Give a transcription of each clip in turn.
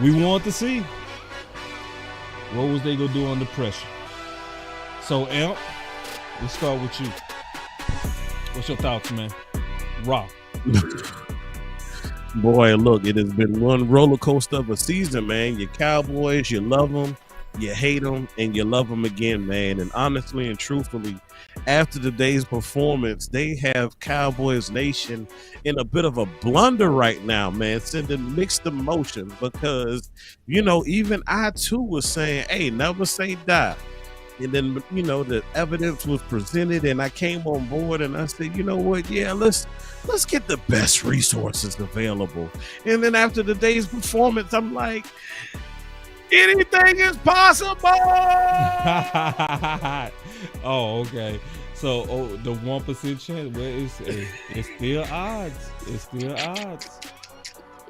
we want to see what was they gonna do under pressure. So, A.M.P, let's start with you. What's your thoughts, man? Raw. Boy, look, it has been one roller coaster of a season, man. Your Cowboys, you love them, you hate them, and you love them again, man. And honestly and truthfully, after today's performance, they have Cowboys Nation in a bit of a blunder right now, man, sending mixed emotions because, you know, even I too was saying, hey, never say die. And then, you know, the evidence was presented and I came on board and I said, you know what? Yeah, let's get the best resources available. And then after the day's performance, I'm like, anything is possible. Oh, okay. So the 1% chance, well, it's still odds. It's still odds.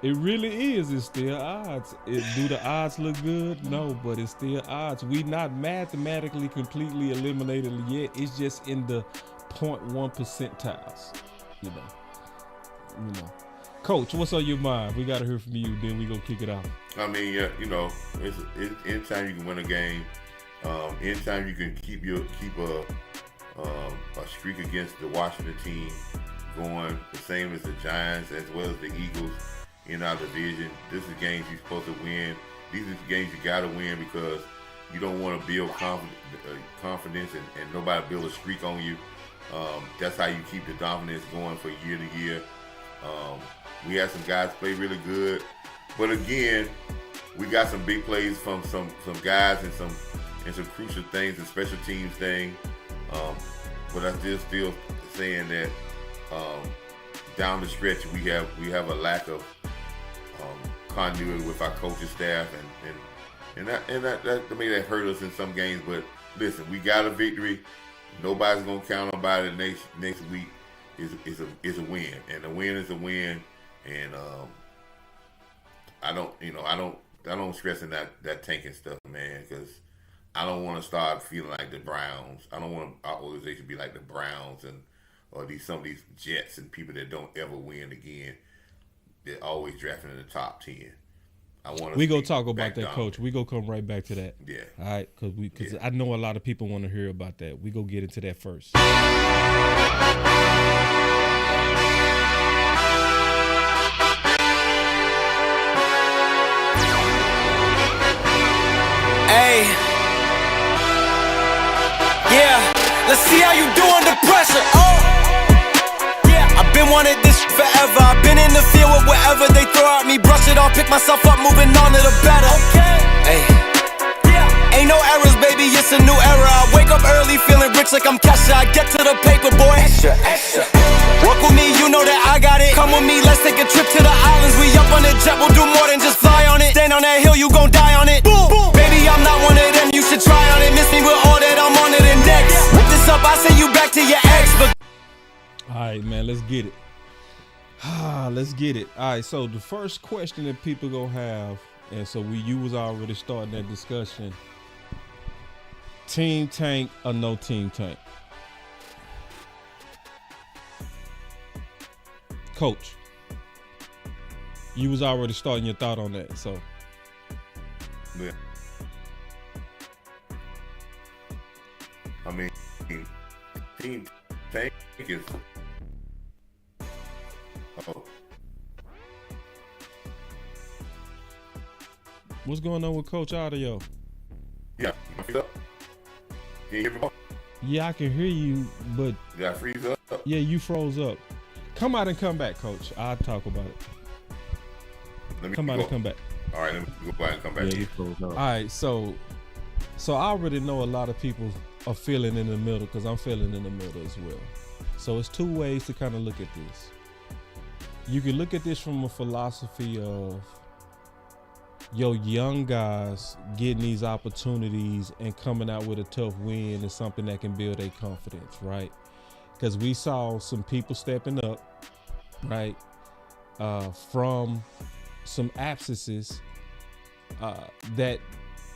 It really is. It's still odds. Do the odds look good? No, but it's still odds. We not mathematically completely eliminated yet. It's just in the 0.1 percentiles. You know. Coach, what's on your mind? We got to hear from you. Then we gonna kick it out. I mean, yeah, you know, it's anytime you can win a game, anytime you can keep a streak against the Washington team going, the same as the Giants as well as the Eagles in our division. This is games you're supposed to win. These are games you got to win because you don't want to build confidence and nobody build a streak on you. That's how you keep the dominance going for year to year. We had some guys play really good, but again, we got some big plays from some guys and some crucial things and special teams thing. But I'm still saying that down the stretch we have a lack of continuity with our coaching staff, and that may have hurt us in some games. But listen, we got a victory. Nobody's gonna count on by the next week. Is a win, and a win is a win. And I don't stress in that tanking stuff, man, because I don't want to start feeling like the Browns. I don't want our organization to be like the Browns or some of these Jets and people that don't ever win again. They're always drafting in the top 10. We go talk about that, Coach. We go come right back to that. Yeah. All right, because I know a lot of people want to hear about that. We go get into that first. Hey, yeah, let's see how you do under pressure. Oh, yeah, I've been wanting this forever. I've been in the field with whatever they throw at me. Brush it off, pick myself up, moving on to the better. Okay, hey, yeah, ain't no errors, baby, it's a new era. I wake up early, feeling rich like I'm CashApp. I get to the paper, boy. Extra, extra. Work with me, you know that I got it. Come with me, let's take a trip to the islands. We up on the jet, we'll do more than just fly on it. Stand on that hill, you gon' die on it. Boom, boom. Baby, I'm not one of them, you should try on it. Miss me with all that, I'm on it and next. Whip this up, I send you back to your ex. But all right, man, let's get it. Let's get it. All right, so the first question that people gonna have, and so you was already starting that discussion. Team tank or no team tank? Coach, you was already starting your thought on that, so. Yeah. I mean, team tank is. Oh. What's going on with Coach Audio? Yeah. Can you hear me? Yeah, I can hear you, but. Did I freeze up? Yeah, you froze up. Come out and come back, Coach. I'll talk about it. Come out and come back. All right, let me go out and come back. Yeah, all right, so I already know a lot of people are feeling in the middle because I'm feeling in the middle as well. So it's two ways to kind of look at this. You can look at this from a philosophy of your young guys getting these opportunities and coming out with a tough win is something that can build their confidence, right? Because we saw some people stepping up, right, from some absences that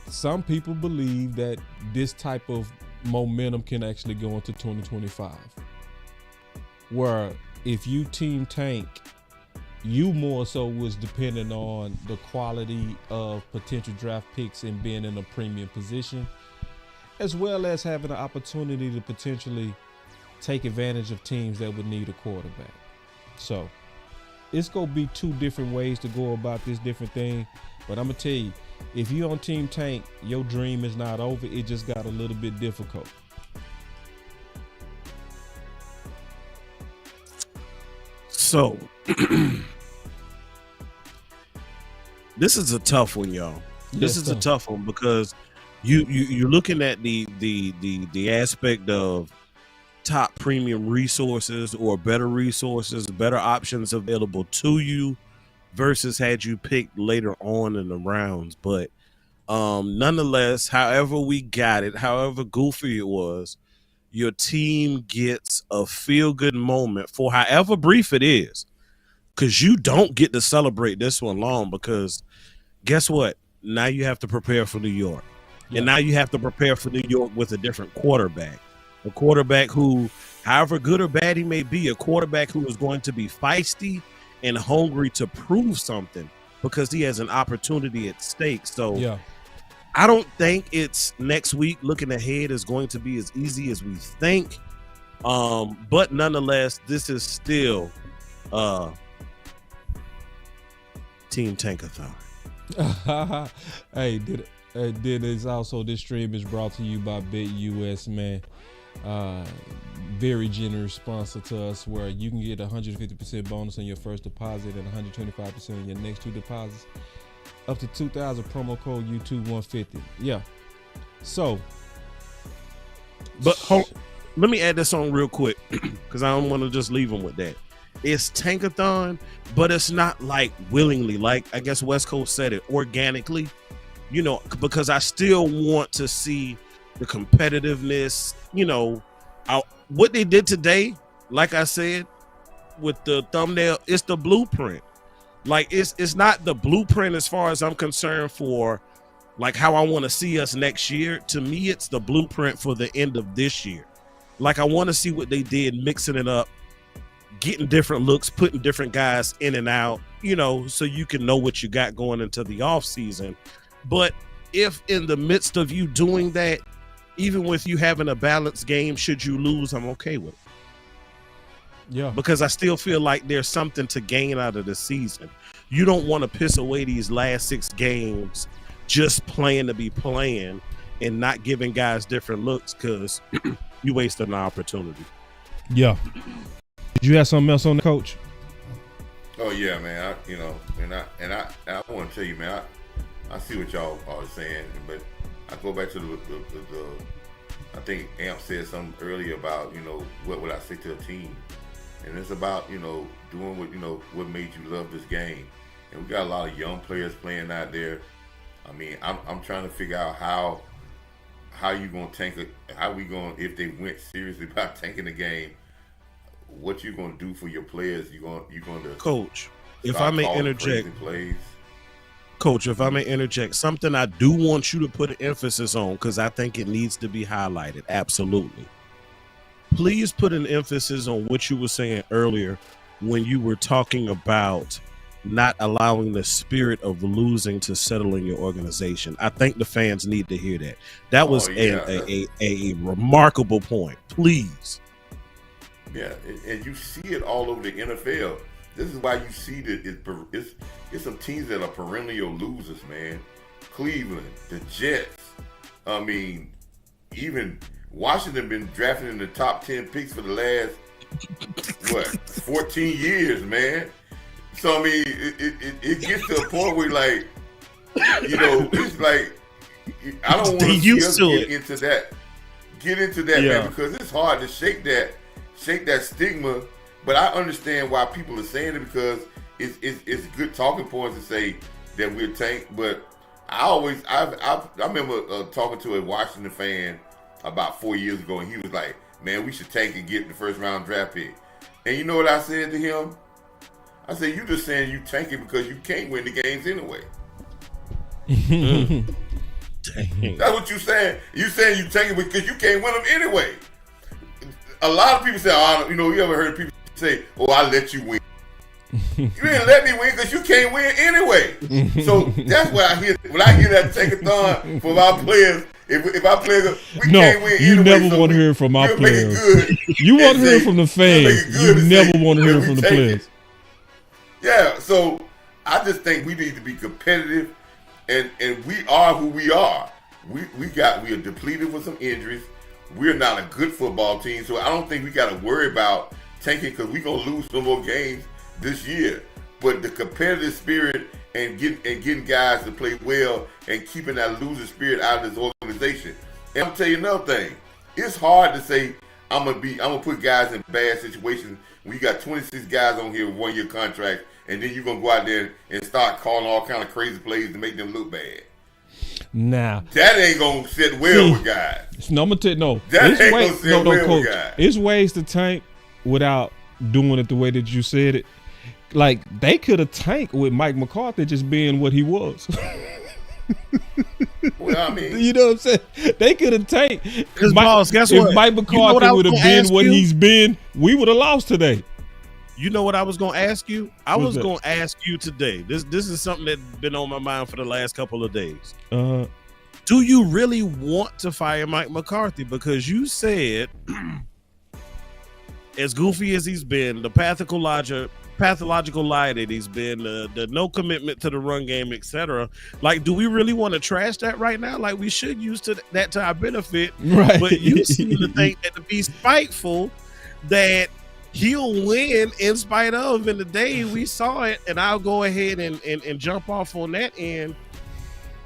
some people believe that this type of momentum can actually go into 2025. Where if you team tank You more so was depending on the quality of potential draft picks and being in a premium position, as well as having an opportunity to potentially take advantage of teams that would need a quarterback. So it's going to be two different ways to go about this different thing. But I'm going to tell you, if you're on Team Tank, your dream is not over. It just got a little bit difficult. So this is a tough one, y'all. This is a tough one because you're looking at the aspect of top premium resources or better resources, better options available to you versus had you picked later on in the rounds. But nonetheless, however we got it, however goofy it was, your team gets a feel-good moment for however brief it is, because you don't get to celebrate this one long, because guess what? Now you have to prepare for New York. Yeah. And now you have to prepare for New York with a different quarterback. A quarterback who, however good or bad he may be, a quarterback who is going to be feisty and hungry to prove something because he has an opportunity at stake. So yeah. I don't think it's next week looking ahead is going to be as easy as we think. But nonetheless, this is still Team Tankathon. Hey, it's also, this stream is brought to you by BitUS, man. Very generous sponsor to us, where you can get 150% bonus on your first deposit and 125% on your next two deposits. Up to 2,000, promo code YouTube150. Yeah. So, but let me add this on real quick because I don't want to just leave them with that. It's Tankathon, but it's not like willingly, like I guess West Coast said it, organically, you know, because I still want to see the competitiveness, you know, what they did today. Like I said, with the thumbnail, it's the blueprint. Like it's not the blueprint as far as I'm concerned for like how I want to see us next year. To me, it's the blueprint for the end of this year. Like I want to see what they did, mixing it up, getting different looks, putting different guys in and out, you know, so you can know what you got going into the off season. But if in the midst of you doing that, even with you having a balanced game, should you lose, I'm okay with it. Yeah, because I still feel like there's something to gain out of the season. You don't want to piss away these last 6 games just playing to be playing and not giving guys different looks, because you wasted an opportunity. Yeah. Did you have something else on the coach? Oh yeah, man. I want to tell you, man. I see what y'all are saying, but I go back to the I think A.M.P said something earlier about, you know, what would I say to a team. And it's about, you know, doing what, you know, what made you love this game. And we got a lot of young players playing out there. I mean, I'm trying to figure out how you gonna tank it, how we going, if they went seriously about tanking the game, what you gonna do for your players? You going to Coach, if I may interject, Coach, if I may interject, something I do want you to put an emphasis on, because I think it needs to be highlighted. Absolutely. Please put an emphasis on what you were saying earlier when you were talking about not allowing the spirit of losing to settle in your organization. I think the fans need to hear that. That was a remarkable point. Please. Yeah, and you see it all over the NFL. This is why you see that it's some teams that are perennial losers, man. Cleveland, the Jets. I mean, even Washington been drafting in the top 10 picks for the last 14 years, man. So I mean, it gets to a point where, like, you know, it's like I don't want to see us get into that, yeah, man, because it's hard to shake that stigma. But I understand why people are saying it, because it's good talking points to say that we're tanked. But I remember talking to a Washington fan about 4 years ago, and he was like, "Man, we should tank and get the first round draft pick." And you know what I said to him? I said, "You just saying you tank it because you can't win the games anyway." That's what you saying. You saying you tank it because you can't win them anyway. A lot of people say, "Oh, you know, you ever heard people say, 'Oh, I let you win.'" You didn't let me win because you can't win anyway. So that's what I hear. When I hear that take-a-thon from our players, if our players, we can't win you anyway. never want to hear from our players. You want to hear from the fans. You never want to hear from the players. Yeah, so I just think we need to be competitive, and we are who we are. We are depleted with some injuries. We're not a good football team, so I don't think we got to worry about tanking because we're gonna lose some more games this year. But the competitive spirit and getting guys to play well and keeping that loser spirit out of this organization. And I'll tell you another thing. It's hard to say I'm gonna put guys in bad situations when you got 26 guys on here with 1-year contracts, and then you're gonna go out there and start calling all kind of crazy plays to make them look bad. Nah, that ain't gonna sit well with guys. Coach. It's ways to tank without doing it the way that you said it. Like, they could have tanked with Mike McCarthy just being what he was. Well, I mean, you know what I'm saying? They could have tanked. Because, boss, guess what? If Mike McCarthy would have been what he's been, we would have lost today. You know what I was going to ask you? I was going to ask you today. This is something that's been on my mind for the last couple of days. Do you really want to fire Mike McCarthy? Because you said, as goofy as he's been, the pathological lie that he's been, the no commitment to the run game, etc. Like, do we really want to trash that right now? Like, we should use that to our benefit. Right. But you seem to think that to be spiteful, that he'll win in spite of. In the day we saw it, and I'll go ahead and jump off on that end.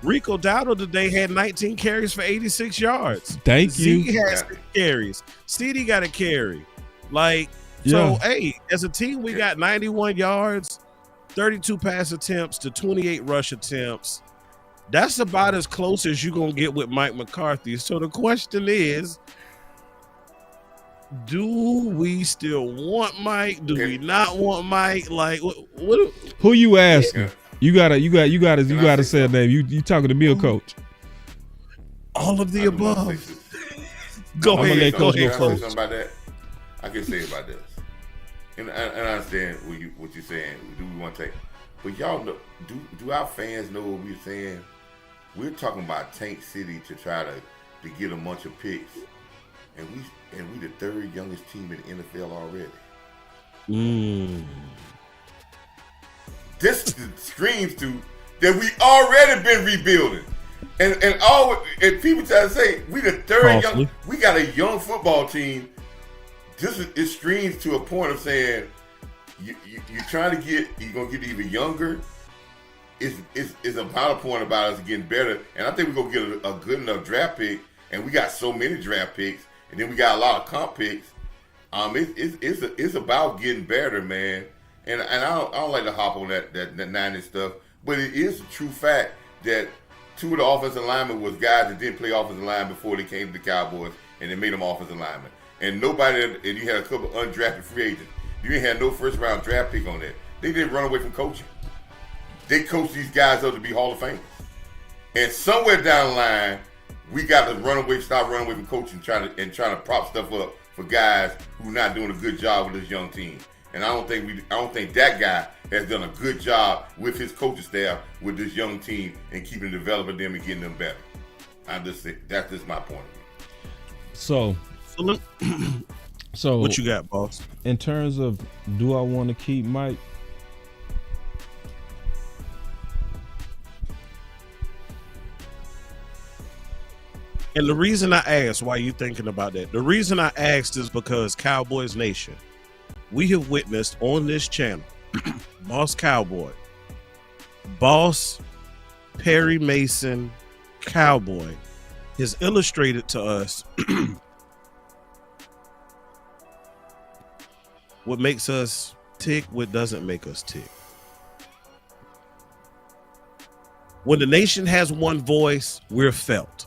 Rico Dowdle today had 19 carries for 86 yards. Thank you. Zeke had 6 carries. CD got a carry. Like, so, hey, as a team, we got 91 yards, 32 pass attempts to 28 rush attempts. That's about as close as you're going to get with Mike McCarthy. So the question is, do we still want Mike? Do we not want Mike? Like, what who you asking? You gotta say a name. You talking to me or coach? All of the above. Go ahead, coach. Go first. About that, I can say about this, and I understand what you're saying. Do we want to take? But y'all know, do our fans know what we're saying? We're talking about Tank City to try to get a bunch of picks, and we the 3rd youngest team in the NFL already. This screams to that we already been rebuilding, and people try to say we the 3rd young. We got a young football team. It screams to a point of saying you're trying to you're gonna get even younger. It's about a point about us getting better, and I think we're gonna get a good enough draft pick. And we got so many draft picks, and then we got a lot of comp picks. It's about getting better, man. And I don't like to hop on that 90 stuff, but it is a true fact that 2 of the offensive linemen was guys that didn't play offensive line before they came to the Cowboys, and they made them offensive linemen. And you had a couple undrafted free agents. You didn't have no first-round draft pick on that. They didn't run away from coaching. They coached these guys up to be Hall of Famers. And somewhere down the line, we got to stop running away from coaching, trying to prop stuff up for guys who not doing a good job with this young team. And I don't think that guy has done a good job with his coaching staff with this young team and keeping developing them and getting them better. That's just my point of view. So what you got, boss? In terms of, do I want to keep Mike? And the reason I asked, why you thinking about that? The reason I asked is because Cowboys Nation, we have witnessed on this channel, Boss Cowboy, Boss Perry Mason Cowboy has illustrated to us what makes us tick, what doesn't make us tick. When the nation has one voice, we're felt.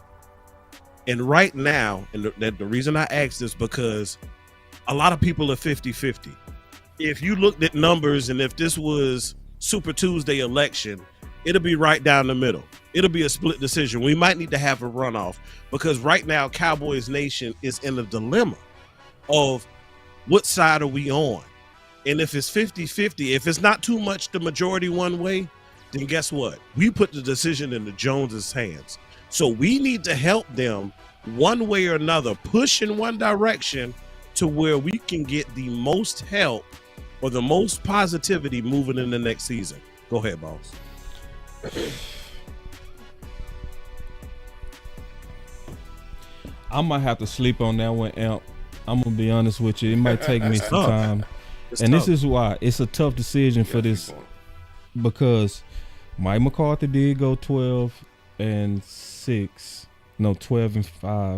And right now, and the reason I asked this because a lot of people are 50-50. If you looked at numbers and if this was Super Tuesday election, it'll be right down the middle. It'll be a split decision. We might need to have a runoff because right now Cowboys Nation is in a dilemma of what side are we on? And if it's 50-50, if it's not too much the majority one way, then guess what? We put the decision in the Joneses' hands. So we need to help them one way or another, push in one direction to where we can get the most help or the most positivity moving in the next season. Go ahead, boss. I might have to sleep on that one, A.M.P. I'm going to be honest with you. It might take me some time. And this is why it's a tough decision for this, because Mike McCarthy did go 12-5,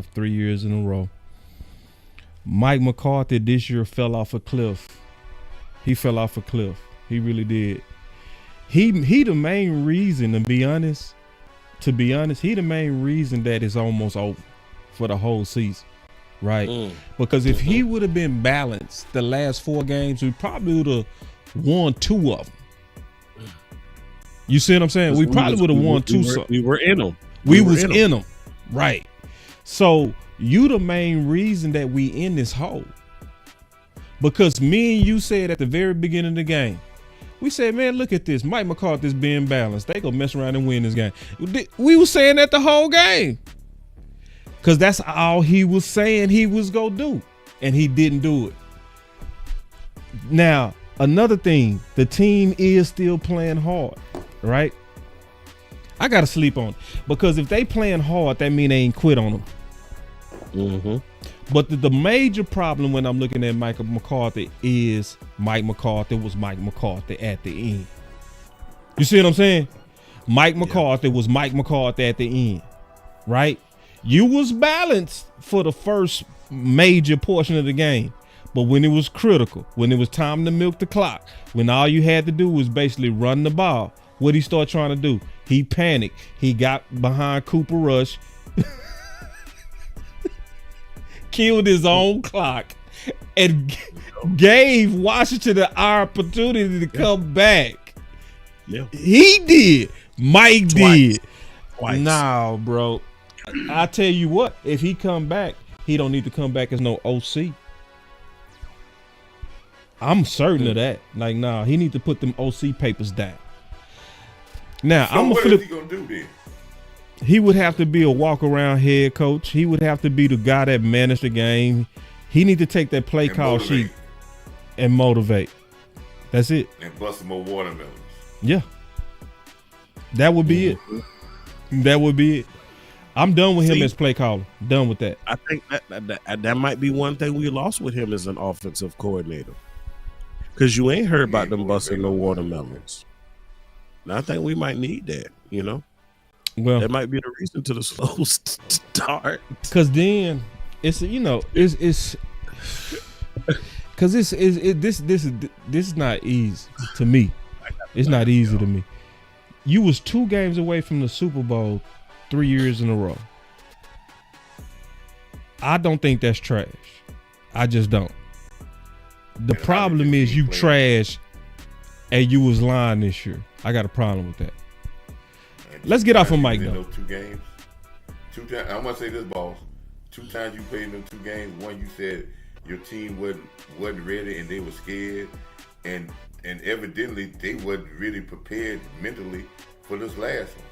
3 years in a row. Mike McCarthy this year fell off a cliff. He fell off a cliff. He really did. He the main reason, to be honest, he the main reason that it's almost over for the whole season. Right? Because if he would have been balanced the last 4 games, we probably would have won 2 of them. You see what I'm saying? We probably would have won 2. We were in them. We was in them. Right. So you the main reason that we in this hole. Because me and you said at the very beginning of the game, we said, man, look at this. Mike McCarthy's being balanced. They gonna mess around and win this game. We were saying that the whole game. Because that's all he was saying he was going to do. And he didn't do it. Now, another thing, the team is still playing hard, right? I got to sleep on it. Because if they playing hard, that mean they ain't quit on them. Mm-hmm. But the major problem when I'm looking at Mike McCarthy is Mike McCarthy was Mike McCarthy at the end. You see what I'm saying? Mike McCarthy was Mike McCarthy at the end, right? You was balanced for the first major portion of the game. But when it was critical, when it was time to milk the clock, when all you had to do was basically run the ball, what he started trying to do? He panicked. He got behind Cooper Rush, killed his own clock, and gave Washington the opportunity to come back. Yeah. He did. Mike did. Twice. Nah, bro. I tell you what, if he come back, he don't need to come back as no OC. I'm certain of that. Like, nah, he need to put them OC papers down. Now, so what is he gonna do then? He would have to be a walk-around head coach. He would have to be the guy that managed the game. He need to take that play call sheet and motivate. That's it. And bust some more watermelons. Yeah. That would be it. That would be it. I'm done with him as play caller. Done with that. I think that might be one thing we lost with him as an offensive coordinator. Because you ain't heard about them busting no watermelons. And I think we might need that, you know? Well, that might be the reason to the slow start. Because then it's, you know, it's because this is not easy to me. It's not easy to me. You was 2 games away from the Super Bowl 3 years in a row. I don't think that's trash. I just don't. The problem is you trash and you was lying this year. I got a problem with that. Let's get off of Mike, though. Those 2 games. 2 times. I'm gonna say this, boss. 2 times you played in those 2 games. One, you said your team wasn't ready and they were scared, and evidently they wasn't really prepared mentally for this last one.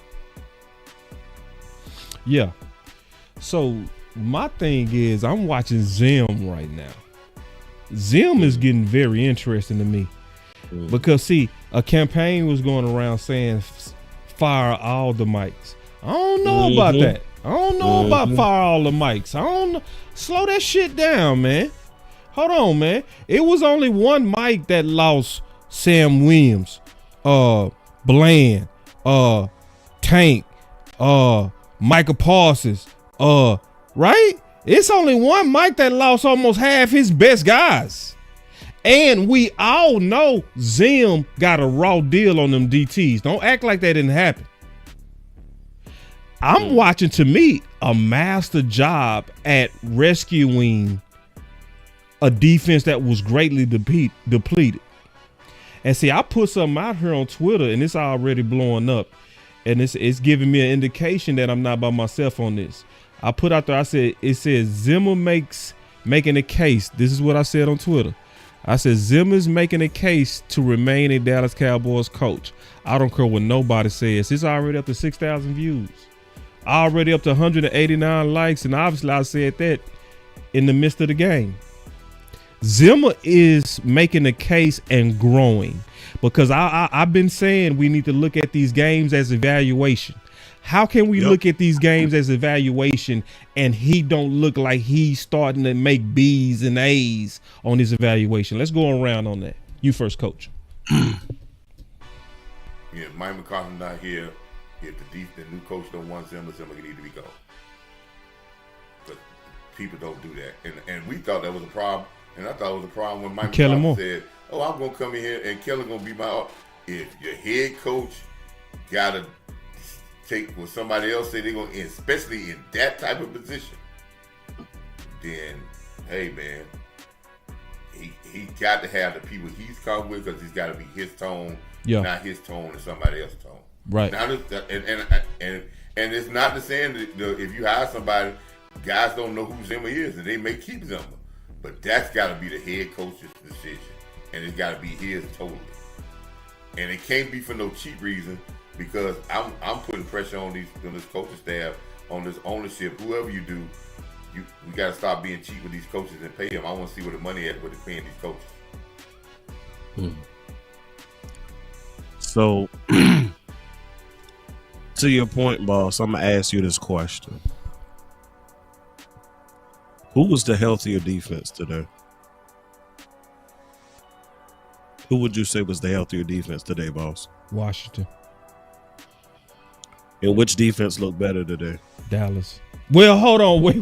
Yeah. So my thing is, I'm watching Zim right now. Zim is getting very interesting to me because, see, a campaign was going around saying fire all the mics. I don't know about that. I don't know about fire all the mics. I don't know. Slow that shit down, man. Hold on, man. It was only one mic that lost Sam Williams, Bland, Tank, Michael Parsons, right? It's only one mic that lost almost half his best guys. And we all know Zim got a raw deal on them DTs. Don't act like that didn't happen. I'm watching, to me, a master job at rescuing a defense that was greatly depleted. And see, I put something out here on Twitter, and it's already blowing up. And it's giving me an indication that I'm not by myself on this. I put out there, it says Zimmer making a case. This is what I said on Twitter. I said Zimmer's making a case to remain a Dallas Cowboys coach. I don't care what nobody says. It's already up to 6,000 views. Already up to 189 likes, and obviously I said that in the midst of the game. Zimmer is making a case and growing because I've been saying we need to look at these games as evaluation. How can we look at these games as evaluation and he don't look like he's starting to make B's and A's on his evaluation? Let's go around on that. You first, Coach. Yeah, Mike McCarthy not here. If the new coach don't want Zimmer need to be gone. But people don't do that. And we thought that was a problem. And I thought it was a problem when Mike McCarthy said, oh, I'm going to come in here and Kellen's going to be my... If your head coach got to take what somebody else say they're going to, especially in that type of position, then, hey, man, he got to have the people he's come with because he's got to be his tone, not his tone and somebody else's tone. Right. Now, and it's not the saying that if you hire somebody, guys don't know who Zimmer is, and they may keep Zimmer. But that's got to be the head coach's decision, and it's got to be his totally. And it can't be for no cheap reason because I'm putting pressure on this coaching staff, on this ownership, whoever you do. We got to stop being cheap with these coaches and pay them. I want to see where the money at, where they're paying these coaches. So. To your point, boss, I'm going to ask you this question. Who was the healthier defense today? Who would you say was the healthier defense today, boss? Washington. And which defense looked better today? Dallas. Well, hold on. Wait.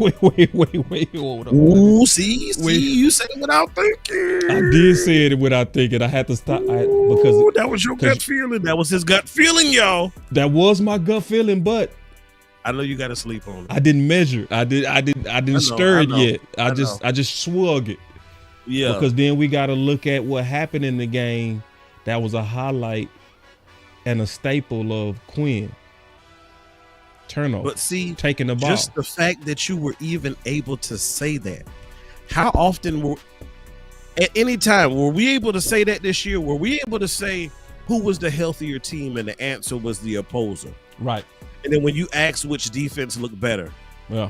Hold on. Ooh, see, you said it without thinking. I did say it without thinking. I had to stop because that was your gut feeling. That was his gut feeling, y'all. That was my gut feeling, but I know you got to sleep on it. I didn't measure. I didn't stir it yet. I just swug it. Yeah. Because then we got to look at what happened in the game. That was a highlight and a staple of Quinn. Turnover. But see, taking the ball. Just the fact that you were even able to say that. How often at any time were we able to say that this year? Were we able to say who was the healthier team, and the answer was the opposer? Right. And then when you ask which defense looked better,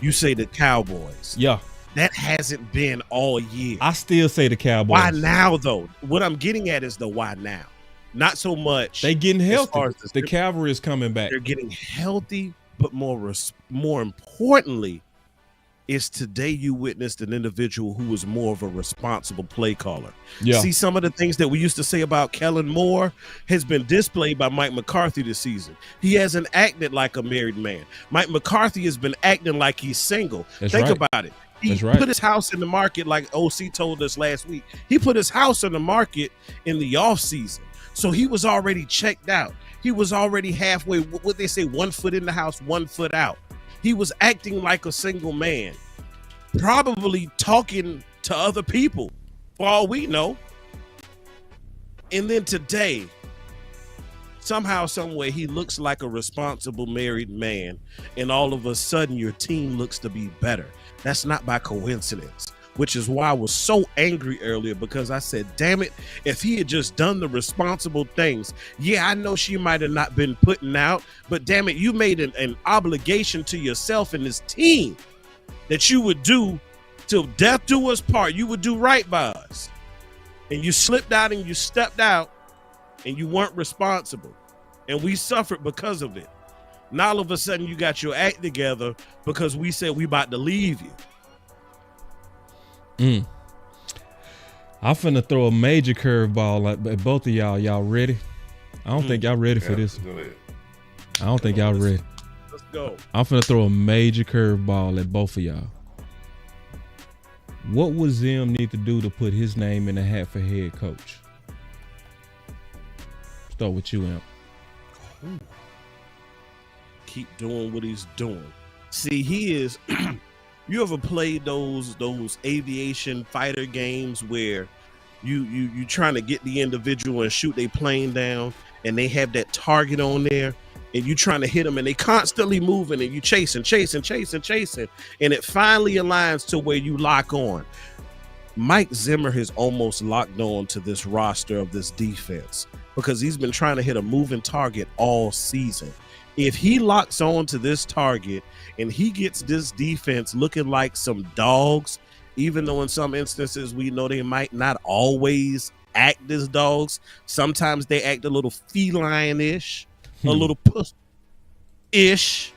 you say the Cowboys. Yeah. That hasn't been all year. I still say the Cowboys. Why now, though? What I'm getting at is the why now. Not so much. They getting healthy. The cavalry is coming back. They're getting healthy, but more importantly, is today you witnessed an individual who was more of a responsible play caller. Yeah. See, some of the things that we used to say about Kellen Moore has been displayed by Mike McCarthy this season. He hasn't acted like a married man. Mike McCarthy has been acting like he's single. Think about it. He put his house in the market like OC told us last week. He put his house in the market in the offseason. So he was already checked out. He was already halfway, what they say, 1 foot in the house, 1 foot out. He was acting like a single man, probably talking to other people, for all we know. And then today, somehow, some way, he looks like a responsible married man, and all of a sudden your team looks to be better. That's not by coincidence, which is why I was so angry earlier, because I said, damn it, if he had just done the responsible things. Yeah, I know she might have not been putting out, but damn it, you made an obligation to yourself and this team that you would do till death do us part. You would do right by us. And you slipped out and you stepped out and you weren't responsible. And we suffered because of it. Now all of a sudden you got your act together because we said we about to leave you. I'm finna throw a major curveball at both of y'all. Y'all ready? I don't think y'all ready for this. Go ahead. I don't think y'all ready. Let's go. I'm finna throw a major curveball at both of y'all. What would Zim need to do to put his name in the hat for head coach? Start with you, A.M.P. Keep doing what he's doing. See, he is. You ever played those aviation fighter games where you trying to get the individual and shoot their plane down, and they have that target on there, and you trying to hit them, and they constantly moving, and you chasing, and it finally aligns to where you lock on. Mike Zimmer has almost locked on to this roster of this defense because he's been trying to hit a moving target all season. If he locks on to this target and he gets this defense looking like some dogs, even though in some instances we know they might not always act as dogs, sometimes they act a little feline-ish, a little puss-ish.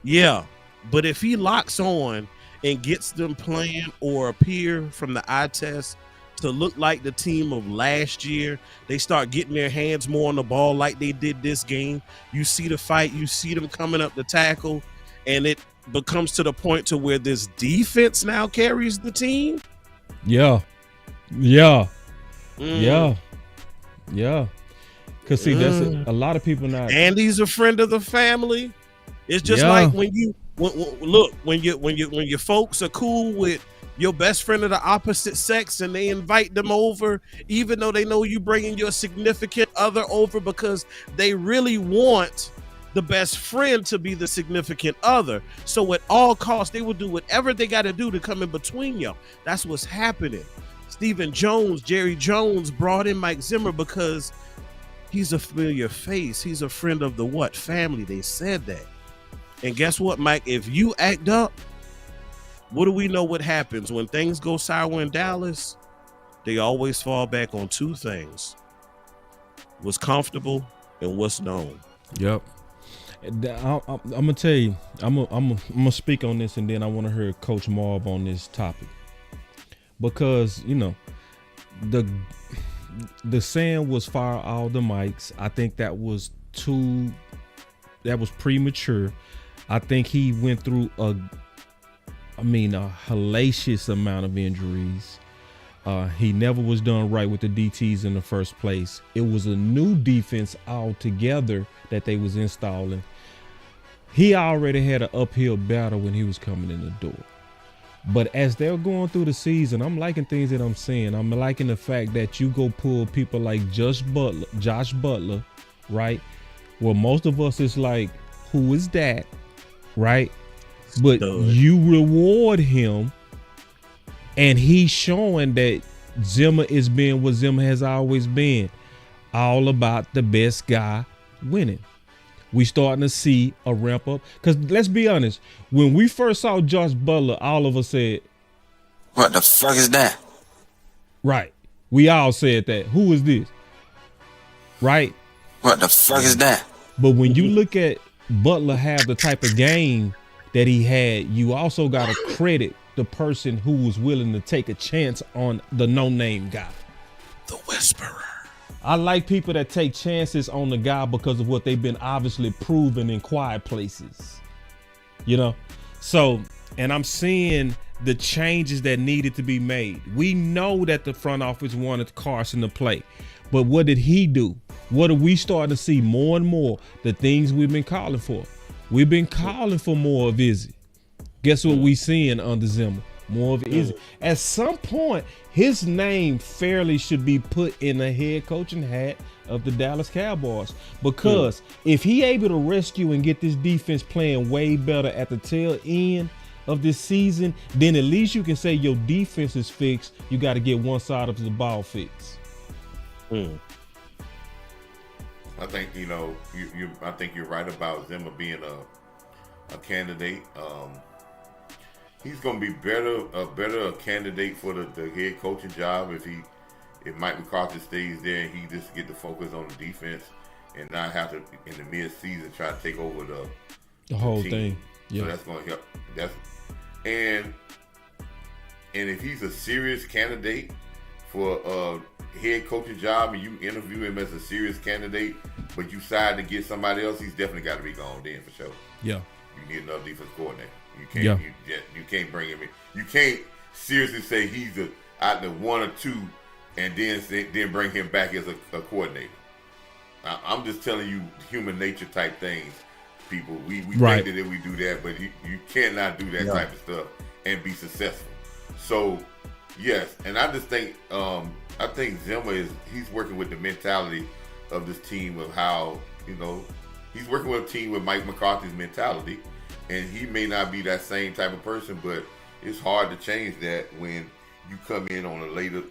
Yeah, but if he locks on and gets them playing or appear from the eye test to look like the team of last year, they start getting their hands more on the ball like they did this game. You see the fight, you see them coming up the tackle, and it becomes to the point to where this defense now carries the team. Yeah. Cause see, that's a lot of people not. Andy's a friend of the family. It's just like when your folks are cool with your best friend of the opposite sex and they invite them over, even though they know you bringing your significant other over because they really want the best friend to be the significant other. So at all costs, they will do whatever they got to do to come in between y'all. That's what's happening. Stephen Jones, Jerry Jones brought in Mike Zimmer because he's a familiar face. He's a friend of the what? Family. They said that. And guess what, Mike? If you act up, what do we know what happens? When things go sour in Dallas, they always fall back on two things. What's comfortable and what's known. Yep. I'm going to tell you, I'm gonna speak on this, and then I want to hear Coach Marv on this topic. Because, you know, the saying was fire all the mics. I think that was premature. I think he went through a hellacious amount of injuries. He never was done right with the DTs in the first place. It was a new defense altogether that they was installing. He already had an uphill battle when he was coming in the door. But as they're going through the season, I'm liking things that I'm seeing. I'm liking the fact that you go pull people like Josh Butler, right? Well, most of us is like, who is that, right? But you reward him, and he's showing that Zimmer is being what Zimmer has always been, all about the best guy winning. We starting to see a ramp up. Because let's be honest, when we first saw Josh Butler, all of us said, "What the fuck is that?" Right. We all said that. Who is this? Right? What the fuck is that? But when you look at Butler have the type of game that he had, you also got to credit the person who was willing to take a chance on the no-name guy. The Whisperer. I like people that take chances on the guy because of what they've been obviously proven in quiet places. You know? So, and I'm seeing the changes that needed to be made. We know that the front office wanted Carson to play, but what did he do? What are we starting to see more and more? The things we've been calling for. We've been calling for more of Izzy. Guess what we seeing under Zimmer? More of Izzy. At some point, his name fairly should be put in the head coaching hat of the Dallas Cowboys. Because if he able to rescue and get this defense playing way better at the tail end of this season, then at least you can say your defense is fixed. You got to get one side of the ball fixed. I think I think you're right about Zimmer being a candidate. He's going to be a better candidate for the head coaching job if Mike McCarthy stays there and he just get to focus on the defense and not have to in the mid-season try to take over the whole team. thing. Yeah. So that's going to help. And if he's a serious candidate for a head coaching job and you interview him as a serious candidate, but you decide to get somebody else, he's definitely got to be gone then for sure. Yeah. You need another defense coordinator. You can't. You can't bring him in. You can't seriously say he's out there one or two, and then bring him back as a coordinator. I'm just telling you, human nature type things. People, we think that we do that, but you cannot do that type of stuff and be successful. So yes, and I just think I think Zimmer he's working with the mentality of this team of how he's working with a team with Mike McCarthy's mentality. And he may not be that same type of person, but it's hard to change that when you come in on a later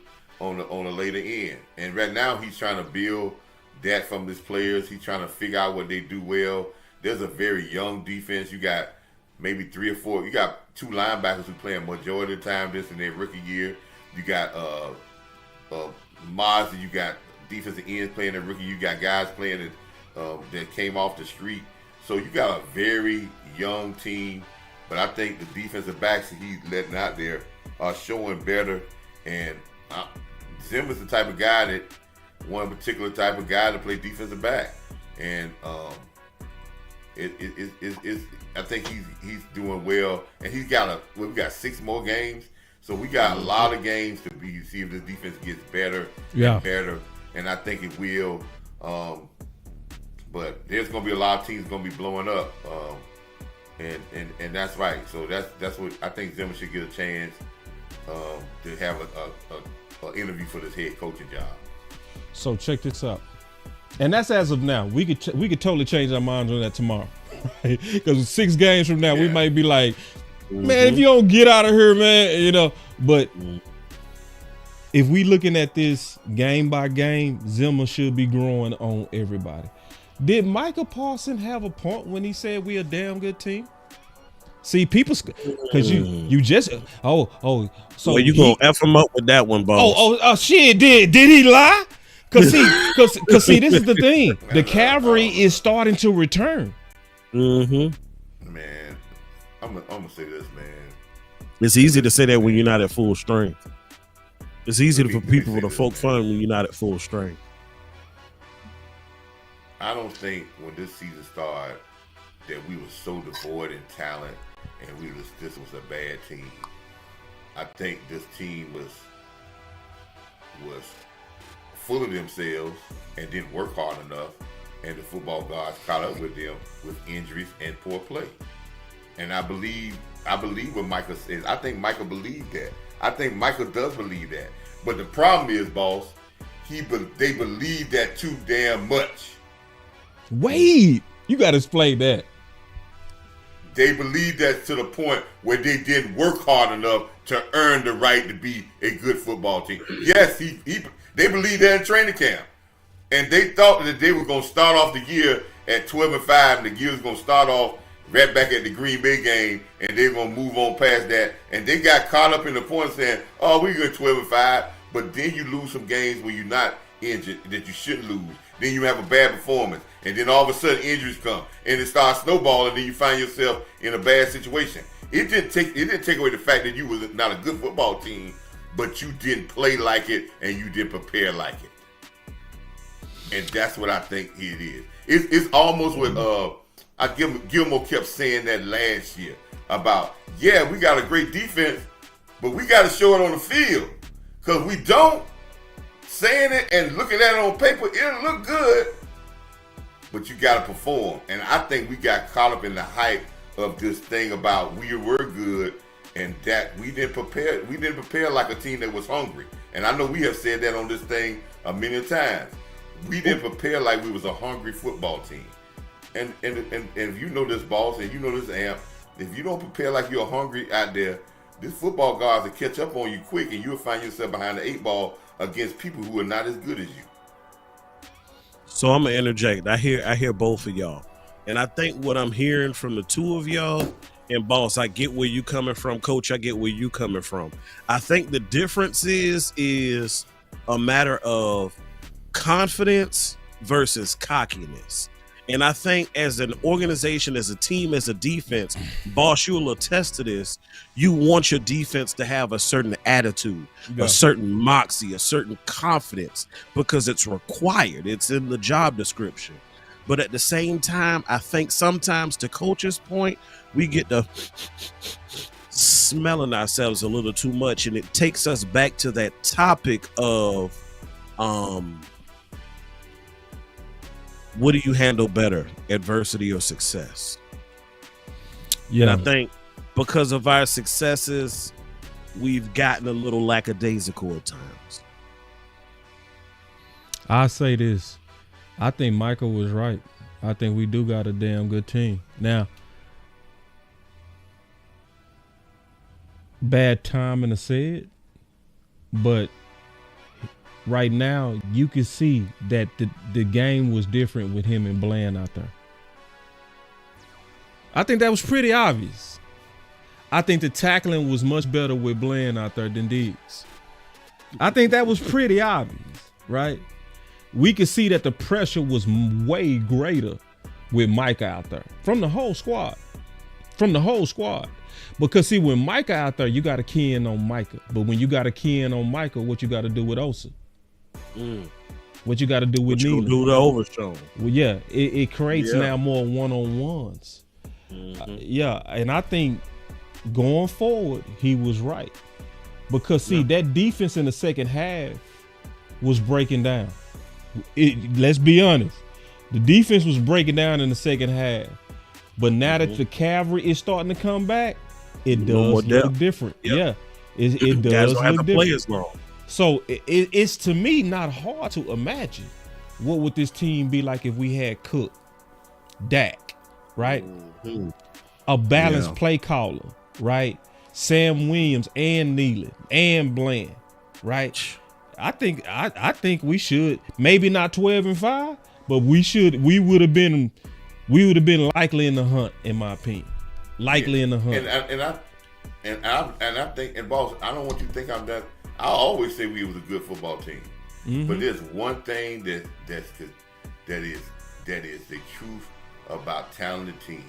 end. And right now he's trying to build that from his players. He's trying to figure out what they do well. There's a very young defense. You got maybe 3 or 4. You got 2 linebackers who play a majority of the time this in their rookie year. You got Marv, and you got defensive ends playing their rookie. You got guys playing that came off the street. So you got a very young team. But I think the defensive backs that he's letting out there are showing better. And Zimmer's the type of guy that one particular type of guy to play defensive back. And I think he's doing well. And he's got we got 6 more games. So we got a lot of games to see if this defense gets better and better. And I think it will. But there's going to be a lot of teams going to be blowing up. And that's right. So that's what I think Zimmer should get a chance to have an interview for this head coaching job. So check this out. And that's as of now. We could totally change our minds on that tomorrow. Because 6 games from now, we might be like, man, if you don't get out of here, man, But if we looking at this game by game, Zimmer should be growing on everybody. Did Micah Parsons have a point when he said we a damn good team? See, people, because you just so well, you gonna F him up with that one, boss? Oh shit! Did he lie? Cause see, this is the thing. The cavalry is starting to return. Man, I'm gonna say this, man. It's easy to say that when you're not at full strength. It's easy for people to poke fun when you're not at full strength. I don't think when this season started that we were so devoid in talent and this was a bad team. I think this team was full of themselves and didn't work hard enough, and the football gods caught up with them with injuries and poor play. And I believe what Micah says. I think Micah believed that. I think Micah does believe that. But the problem is, boss, they believe that too damn much. Wait, you got to explain that. They believe that to the point where they didn't work hard enough to earn the right to be a good football team. Yes, they believed that in training camp. And they thought that they were going to start off the year at 12-5, and the year was going to start off right back at the Green Bay game, and they're going to move on past that. And they got caught up in the point saying, oh, we're good 12-5, but then you lose some games where you're not injured that you shouldn't lose. Then you have a bad performance, and then all of a sudden injuries come, and it starts snowballing, and then you find yourself in a bad situation. It didn't take away the fact that you was not a good football team, but you didn't play like it, and you didn't prepare like it. And that's what I think it is. It's almost what Gilmore kept saying that last year about, yeah, we got a great defense, but we got to show it on the field. Because we don't. Saying it and looking at it on paper, it'll look good, but you got to perform. And I think we got caught up in the hype of this thing about we were good and that we didn't prepare. We didn't prepare like a team that was hungry. And I know we have said that on this thing a million times. We didn't prepare like we was a hungry football team. And if you know this, boss, and you know this, A.M., if you don't prepare like you're hungry out there, this football guards will catch up on you quick, and you'll find yourself behind the 8 ball against people who are not as good as you. So I'm gonna interject. I hear both of y'all, and I think what I'm hearing from the two of y'all, and boss, I get where you coming from, coach. I get where you coming from. I think the difference is a matter of confidence versus cockiness. And I think as an organization, as a team, as a defense, boss, you'll attest to this. You want your defense to have a certain attitude, a certain moxie, a certain confidence, because it's required. It's in the job description. But at the same time, I think sometimes, to coach's point, we get to smelling ourselves a little too much, and it takes us back to that topic of what do you handle better, adversity or success? Yeah. And I think because of our successes, we've gotten a little lackadaisical at times. I say this. I think Michael was right. I think we do got a damn good team. Now, bad timing to say it, But right now, you can see that the game was different with him and Bland out there. I think that was pretty obvious. I think the tackling was much better with Bland out there than Diggs. I think that was pretty obvious, right? We could see that the pressure was way greater with Micah out there from the whole squad. Because see, when Micah out there, you got to key in on Micah. But when you got to key in on Micah, what you got to do with Osa? What you got to do with Neely? You do the overshown. Well, yeah, it creates now more one-on-ones. Yeah, and I think going forward, he was right. Because, see, that defense in the second half was breaking down. Let's be honest. The defense was breaking down in the second half. But now that the cavalry is starting to come back, it does look different. Yep. Yeah, it does Guys don't have look to play different. as long. So it's, to me, not hard to imagine what would this team be like if we had Cook, Dak, right? A balanced play caller, right? Sam Williams and Neely and Bland, right? I think we should, maybe not 12-5, but we would have been likely in the hunt, in my opinion. Likely in the hunt. And I think, and boss, I don't want you to think I'm that. I always say we was a good football team, but there's one thing that is the truth about talented teams,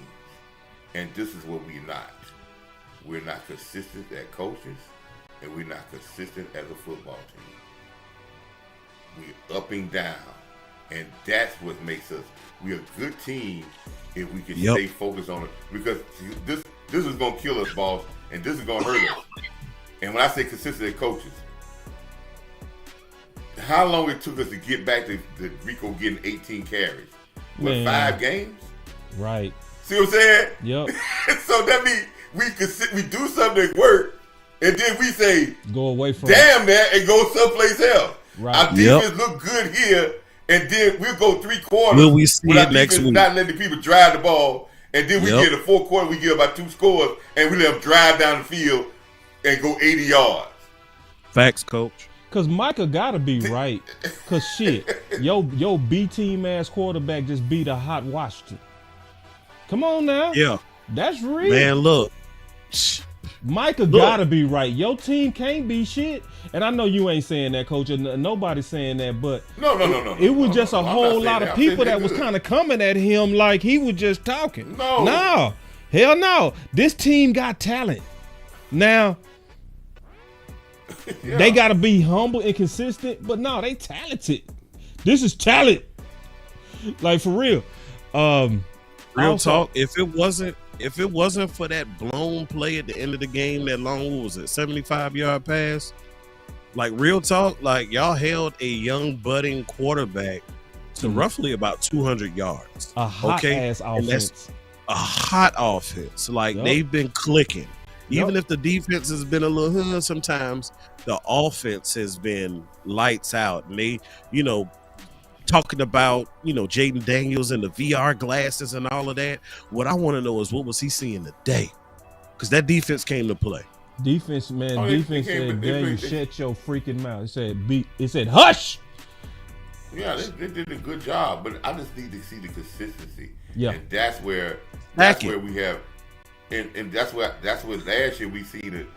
and this is what we're not. We're not consistent at coaches, and we're not consistent as a football team. We're up and down, and that's what makes us. We're a good team if we can stay focused on it, because this is gonna kill us, boss, and this is gonna hurt us. And when I say consistent at coaches, how long it took us to get back to Rico getting 18 carries? What, 5 games? Right. See what I'm saying? Yep. So that means we do something that work, and then we say, go away from damn that, and go someplace else. Right. Our defense look good here, and then we'll go 3 quarters. Will we see it next week? Not letting people drive the ball, and then we get a 4th quarter, we get about 2 scores, and we let them drive down the field and go 80 yards. Facts, coach. Cause Micah gotta be right. Cause shit, yo B team ass quarterback just beat a hot Washington. Come on now. Yeah. That's real. Man, look. Micah gotta be right. Your team can't be shit. And I know you ain't saying that, coach. Nobody's saying that, but No. It was just a whole lot of people that was kind of coming at him like he was just talking. No. Hell no. This team got talent. Now, they got to be humble and consistent, but no, they talented. This is talent. Like, for real. Real talk, if it wasn't for that blown play at the end of the game, that long, what was it, 75-yard pass? Like, real talk, like, y'all held a young budding quarterback to roughly about 200 yards. A hot-ass offense. A hot offense. Like, they've been clicking. Even if the defense has been a little sometimes, the offense has been lights out. And they, talking about, Jaden Daniels and the VR glasses and all of that. What I want to know is, what was he seeing today? Because that defense came to play. Defense, man. Defense said, Daniel, shut your freaking mouth. It said, hush. Yeah, they did a good job, but I just need to see the consistency. Yeah. And that's where we have. And that's what last year we seen it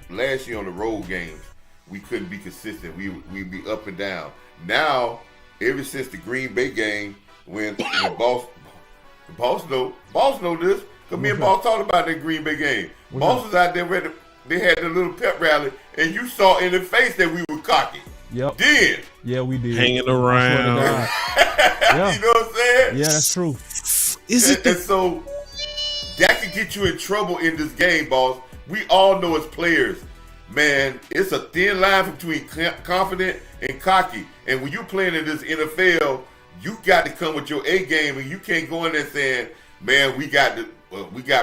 last year on the road games, we couldn't be consistent. We'd be up and down. Now, ever since the Green Bay game, when boss know this, because me and Boss talked about that Green Bay game. Boss was out there they had the little pep rally, and you saw in the face that we were cocky. Yep. Then. Yeah, we did. Hanging around. Yeah. You know what I'm saying? Yeah, that's true. And so that could get you in trouble in this game, boss. We all know as players, man, it's a thin line between confident and cocky. And when you're playing in this NFL, you got to come with your A game, and you can't go in there saying, man, we got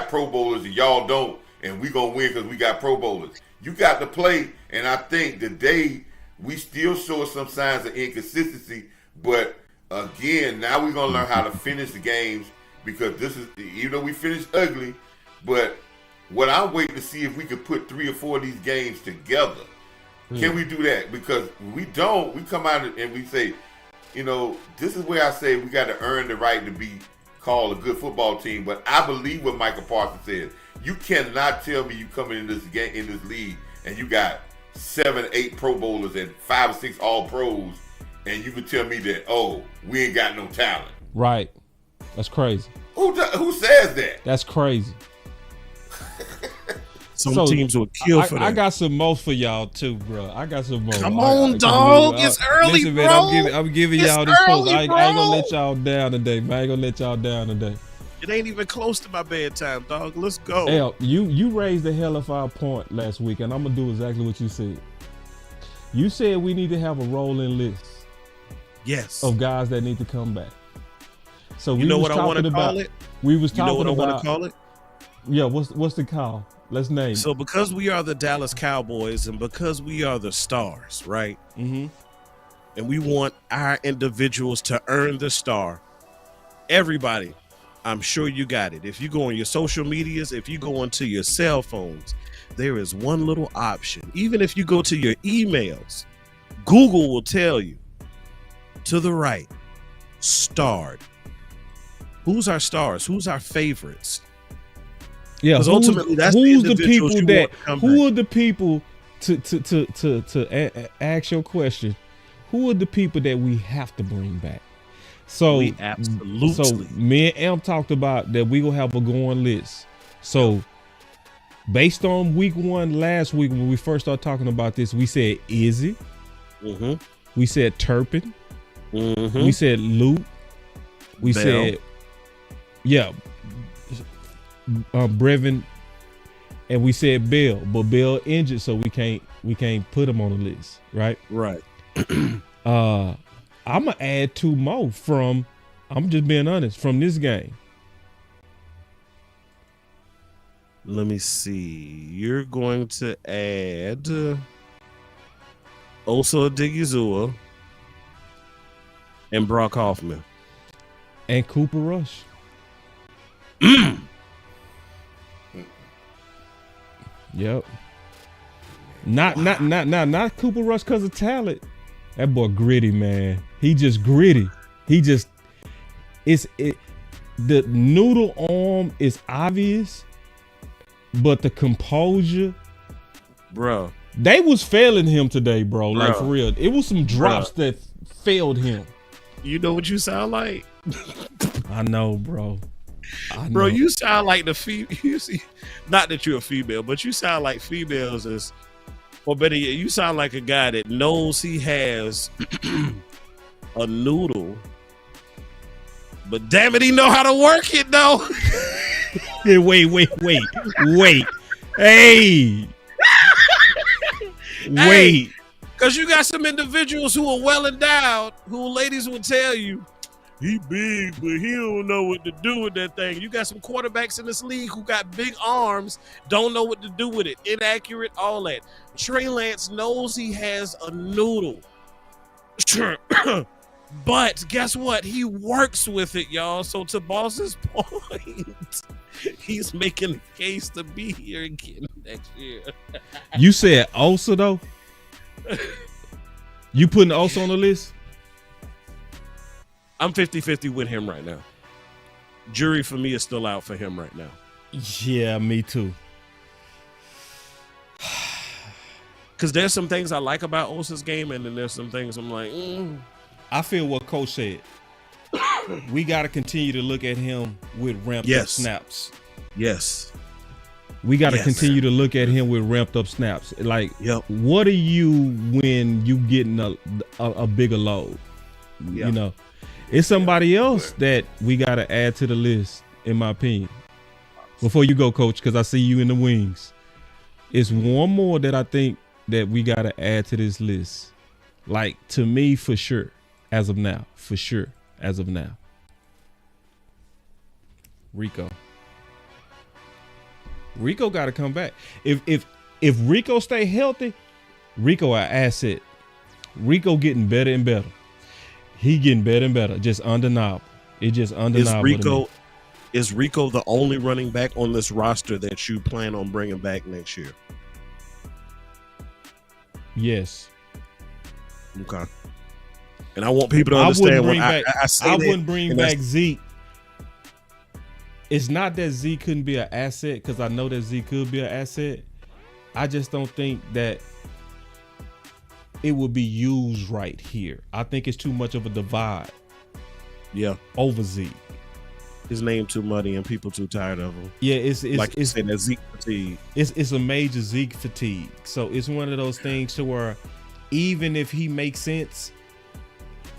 Pro Bowlers and y'all don't, and we gonna win because we got Pro Bowlers. You got to play, and I think today we still show some signs of inconsistency, but again, now we're gonna learn how to finish the games, because this is, even though we finished ugly, but what I'm waiting to see if we could put 3 or 4 of these games together Can we do that? Because we don't. We come out and we say, this is where I say we got to earn the right to be called a good football team. But I believe what Michael Parsons said. You cannot tell me you come in this game, in this league, and you got 7, 8 Pro Bowlers and 5 or 6 All Pros, and you can tell me that, we ain't got no talent. Right. That's crazy. Who says that? That's crazy. Some teams will kill for that. I got some more for y'all too, bro. I got some more. Come on, dog. It's early, listen, bro. Man, I'm giving y'all this post. I ain't bro. gonna let y'all down today, man. I ain't gonna let y'all down today. It ain't even close to my bedtime, dog. Let's go. Hell, you raised the hell of our point last week, and I'm gonna do exactly what you said. You said we need to have a rolling list. Yes. Of guys that need to come back. So you know what I want to call it? We was talking about. You know what I want to call it? Yeah. What's the call? Let's name. So because we are the Dallas Cowboys and because we are the stars, right? Mm-hmm. And we want our individuals to earn the star. Everybody, I'm sure you got it. If you go on your social medias, if you go onto your cell phones, there is one little option. Even if you go to your emails, Google will tell you to the right, starred. Who's our stars? Who's our favorites? Yeah, because ultimately that's who's the people that who are the people to ask your question? Who are the people that we have to bring back? So we absolutely. So me and A.M. talked about that we gonna have a going list. So based on week 1 last week when we first started talking about this, we said Izzy, we said Turpin, we said Luke, we Bell. said Brevin, and we said Bill, but Bill injured, so we can't put him on the list, right? Right. I'm gonna add 2 more from. I'm just being honest from this game. Let me see. You're going to add Osa Odigizua and Brock Hoffman and Cooper Rush. Yep. Not Cooper Rush because of talent. That boy gritty, man. He just gritty. The noodle arm is obvious, but the composure, bro. They was failing him today, bro. Like for real. It was some drops that failed him. You know what you sound like? I know, bro. Bro, you sound like the female. Not that you're a female, but you sound like females is, or better yet, you sound like a guy that knows he has a noodle, but damn it, he know how to work it though. Hey, wait. Hey. Wait. Because you got some individuals who are well endowed, who ladies will tell you, he big, but he don't know what to do with that thing. You got some quarterbacks in this league who got big arms, don't know what to do with it. Inaccurate, all that. Trey Lance knows he has a noodle. But guess what? He works with it, y'all. So to Boss's point, he's making a case to be here again next year. You said Osa, though? You putting Osa on the list? I'm 50-50 with him right now. Jury for me is still out for him right now. Yeah, me too. Because there's some things I like about Osa's game, and then there's some things I'm like, I feel what Coach said. We got to continue to look at him with ramped up snaps. Yes. We got to continue to look at him with ramped up snaps. Like, what are you when you getting a bigger load? You know, it's somebody else that we got to add to the list, in my opinion. Before you go, Coach, because I see you in the wings. It's one more that I think that we got to add to this list. Like, to me, for sure, as of now. For sure, as of now. Rico got to come back. If Rico stay healthy, Rico an asset. Rico getting better and better. He getting better and better. Just undeniable. It's just undeniable. Is Rico the only running back on this roster that you plan on bringing back next year? Yes. Okay. And I want people to understand when I say I that, wouldn't bring back Zeke. It's not that Zeke couldn't be an asset, because I know that Zeke could be an asset. I just don't think that it would be used right here. I think it's too much of a divide. Yeah. Over Zeke. His name too muddy and people too tired of him. Yeah, it's saying that Zeke fatigue. It's a major Zeke fatigue. So it's one of those things to where even if he makes sense,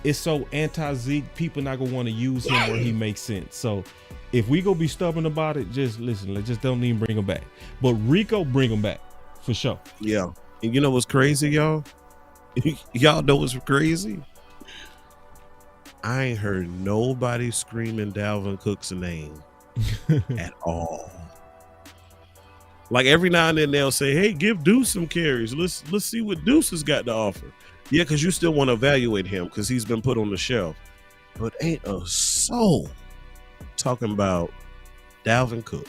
it's so anti-Zeke, people not gonna want to use him where he makes sense. So if we go be stubborn about it, just listen. Let's just don't even bring him back. But Rico, bring him back for sure. Yeah. And you know what's crazy, y'all? Y'all know what's crazy? I ain't heard nobody screaming Dalvin Cook's name at all. Like every now and then they'll say, "Hey, give Deuce some carries. Let's see what Deuce has got to offer." Yeah, because you still want to evaluate him because he's been put on the shelf. But ain't a soul talking about Dalvin Cook.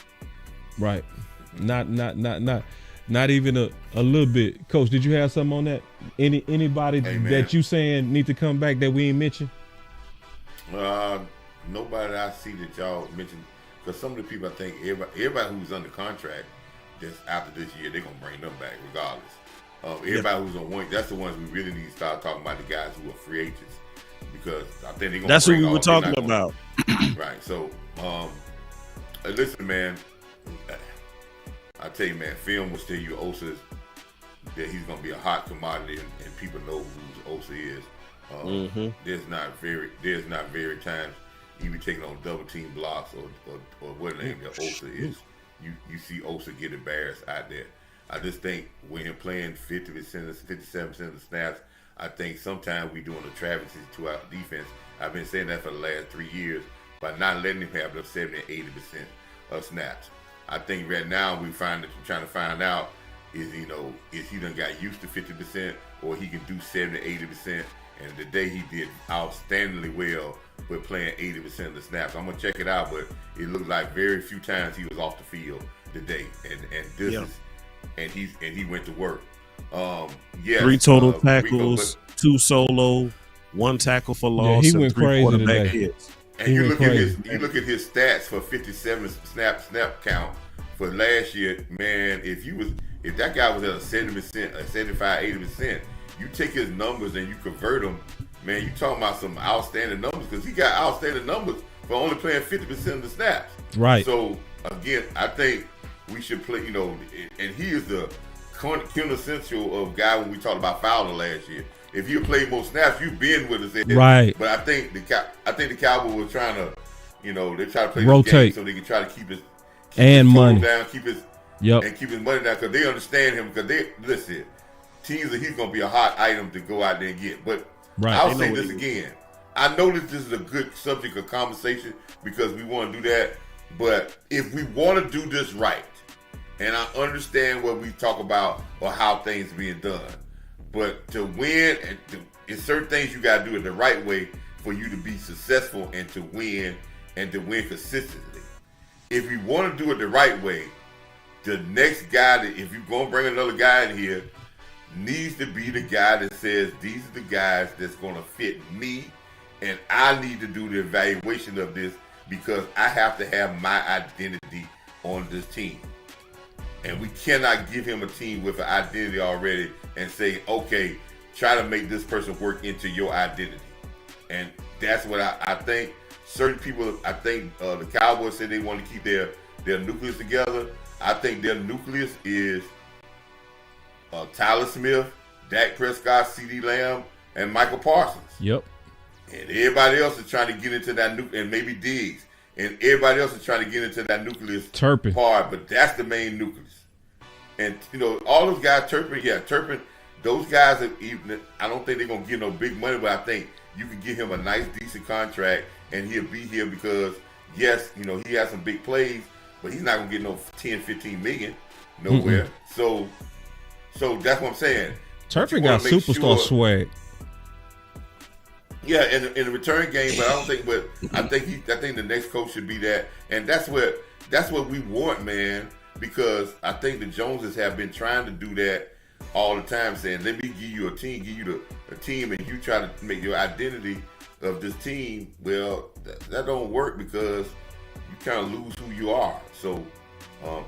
Right. Not even a little bit. Coach, did you have something on that? Anybody that you saying need to come back that we ain't mentioned? Nobody I see that y'all mentioned, because some of the people, I think everybody who's under contract just after this year, they're gonna bring them back regardless. Everybody who's on one, that's the ones we really need to start talking about, the guys who are free agents, because I think they're gonna. That's what we were talking about. Right. So, listen, man. I tell you, man, film will tell you Osa that he's gonna be a hot commodity, and people know who Osa is. There's not very times you be taking on double team blocks or what name that Osa is. You see Osa get embarrassed out there. I just think when him playing 50%, 57% of the snaps, I think sometimes we doing a travesty to our defense. I've been saying that for the last 3 years by not letting him have the 70 and 80% of snaps. I think right now we're trying to find out is he done got used to 50% or he can do 70, 80%. And today he did outstandingly well with playing 80% of the snaps. I'm gonna check it out, but it looked like very few times he was off the field today. And he went to work. 3 total tackles, 2 solo, 1 tackle for loss. Yeah, he went crazy today. Hits. And you look at his stats for 57 snap count for last year, man. If that guy was at a 70%, a 75, 80%. You take his numbers and you convert them, man, you talking about some outstanding numbers, because he got outstanding numbers for only playing 50% of the snaps. Right. So, again, I think we should play, and he is the quintessential of guy when we talked about Fowler last year. If he played more snaps, you've been with us. Right. But I think the Cowboys were trying to, they try to play rotate this game so they can try to keep his money down, keep his money down, because they understand him, because listen. Teams that he's going to be a hot item to go out there and get. But I'll say this again. I know that this is a good subject of conversation because we want to do that. But if we want to do this right, and I understand what we talk about or how things are being done, but to win, it's certain things you got to do it the right way for you to be successful and to win consistently. If you want to do it the right way, the next guy, if you're going to bring another guy in here, needs to be the guy that says, these are the guys that's going to fit me, and I need to do the evaluation of this because I have to have my identity on this team. And we cannot give him a team with an identity already and say, okay, try to make this person work into your identity. And that's what I think. Certain people, the Cowboys said they want to keep their nucleus together. I think their nucleus is Tyler Smith, Dak Prescott, CeeDee Lamb, and Michael Parsons. Yep. And everybody else is trying to get into that and maybe Diggs. And everybody else is trying to get into that nucleus Turpin part, but that's the main nucleus. And all those guys, Turpin, those guys are even. I don't think they're gonna give no big money, but I think you can give him a nice, decent contract, and he'll be here because yes, he has some big plays, but he's not gonna get no 10, 15 million nowhere. So that's what I'm saying. Turpin got superstar swag. Yeah, in the return game, but I don't think. But I think the next coach should be that, and that's what we want, man. Because I think the Joneses have been trying to do that all the time saying, let me give you a team, a team, and you try to make your identity of this team. Well, that don't work because you kind of lose who you are. So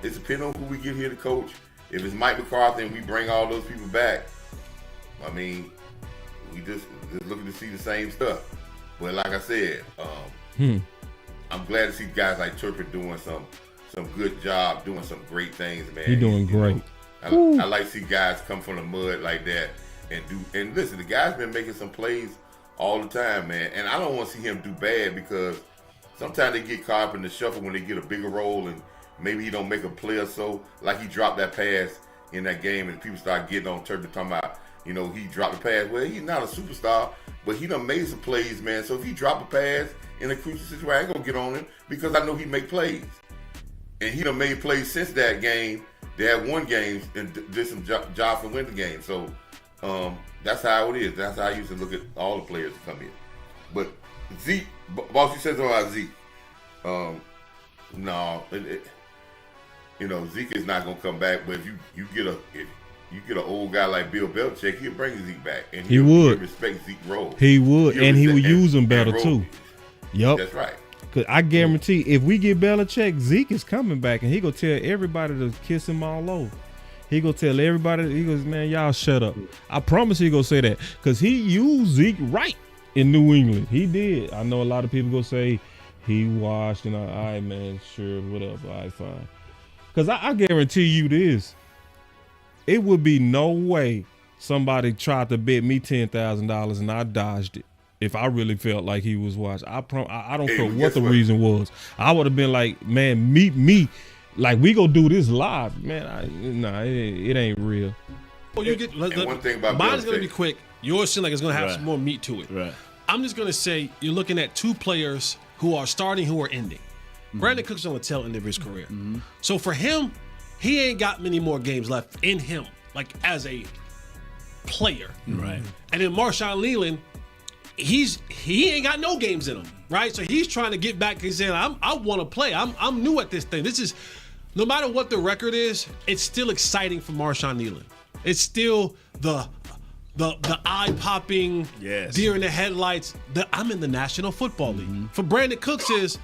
it's depending on who we get here to coach. If it's Mike McCarthy and we bring all those people back, I mean, we just looking to see the same stuff. But like I said, I'm glad to see guys like Turpin doing some good job, doing some great things, man. He's doing great. I like to see guys come from the mud like that and listen, the guy's been making some plays all the time, man. And I don't want to see him do bad because sometimes they get caught up in the shuffle when they get a bigger role and maybe he don't make a play or so. Like he dropped that pass in that game and people start getting on Turpin talking about, he dropped the pass. Well, he's not a superstar, but he done made some plays, man. So if he drop a pass in a crucial situation, I ain't gonna get on him because I know he make plays. And he done made plays since that game. They had won games and did some job for win the game. So that's how it is. That's how I used to look at all the players that come in. But Zeke, boss, you said something about Zeke. No, Zeke is not gonna come back. But if you get an old guy like Bill Belichick, he'll bring Zeke back, and he would respect Zeke's role. He would, and he would use him better too. Yep, that's right. Cause I guarantee, if we get Belichick, Zeke is coming back, and he gonna tell everybody to kiss him all over. He gonna tell everybody. He goes, man, y'all shut up. I promise he gonna say that, cause he used Zeke right in New England. He did. I know a lot of people gonna say he washed, and all right, man, sure, whatever, all right, fine. Cause I guarantee you this. It would be no way somebody tried to bet me $10,000 and I dodged it if I really felt like he was watched. I don't care what the reason was. I would have been like, man, meet me. Like, we gonna do this live. Man, it ain't real. Well, you get one thing about mine's going to be quick. Yours seems like it's going to have some more meat to it. Right. I'm just going to say you're looking at two players who are starting, who are ending. Brandon Cooks on the tail end of his career. So for him, he ain't got many more games left in him, like as a player. Right. And then Marshawn Leland, he ain't got no games in him, right? So he's trying to get back. He's saying, I want to play. I'm new at this thing. This is, no matter what the record is, it's still exciting for Marshawn Leland. It's still the eye-popping, deer in the headlights. I'm in the National Football League. For Brandon Cooks is,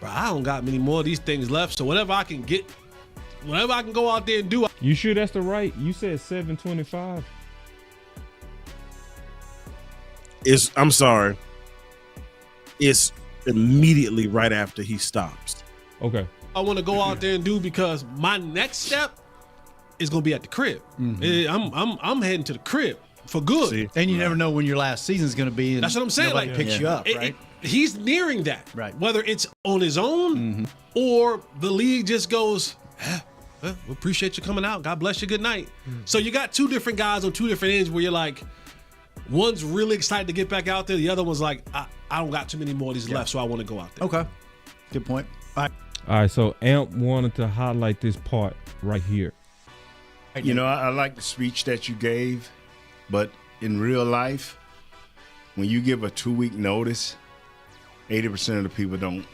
bro, I don't got many more of these things left. So whatever I can get, whatever I can go out there and do. You sure that's the right? You said 725. I'm sorry. It's immediately right after he stops. Okay. I want to go out there and do because my next step is going to be at the crib. I'm heading to the crib for good. See? And you never know when your last season's going to be. And that's what I'm saying. nobody picks you up, right? He's nearing that. Right. Whether it's on his own or the league just goes, we appreciate you coming out. God bless you. Good night. So you got two different guys on two different ends where you're like, one's really excited to get back out there. The other one's like, I don't got too many more of these left, so I want to go out there. Okay. Good point. All right, so A.M.P wanted to highlight this part right here. You know, I like the speech that you gave, but in real life, when you give a 2-week notice, 80% of the people don't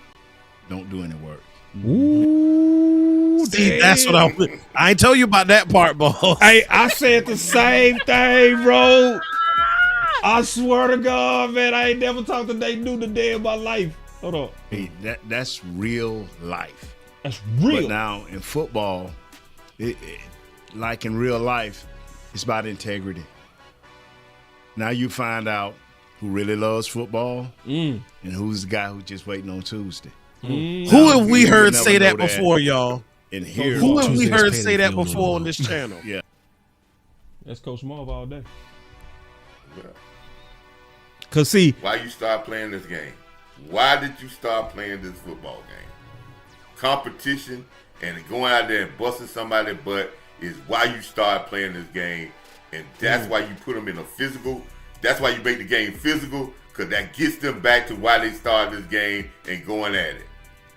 do any work. Ooh, See, that's what I ain't tell you about that part, boss. Hey, I said the same thing, bro. I swear to God, man, I ain't never talked to Nate Newton a day in my life. Hold on. Hey, that's real life. That's real. But now in football, like in real life, it's about integrity. Now you find out who really loves football and who's the guy who's just waiting on Tuesday. Who have we heard say that before, y'all? And here, who have we heard say that before on this channel? Yeah. That's Coach Marv all day. Yeah. Cause see, Why you start playing this game? Why did you start playing this football game? Competition and going out there and busting somebody's butt is why you start playing this game, and that's why you put them in a physical. That's why you make the game physical, because that gets them back to why they started this game and going at it.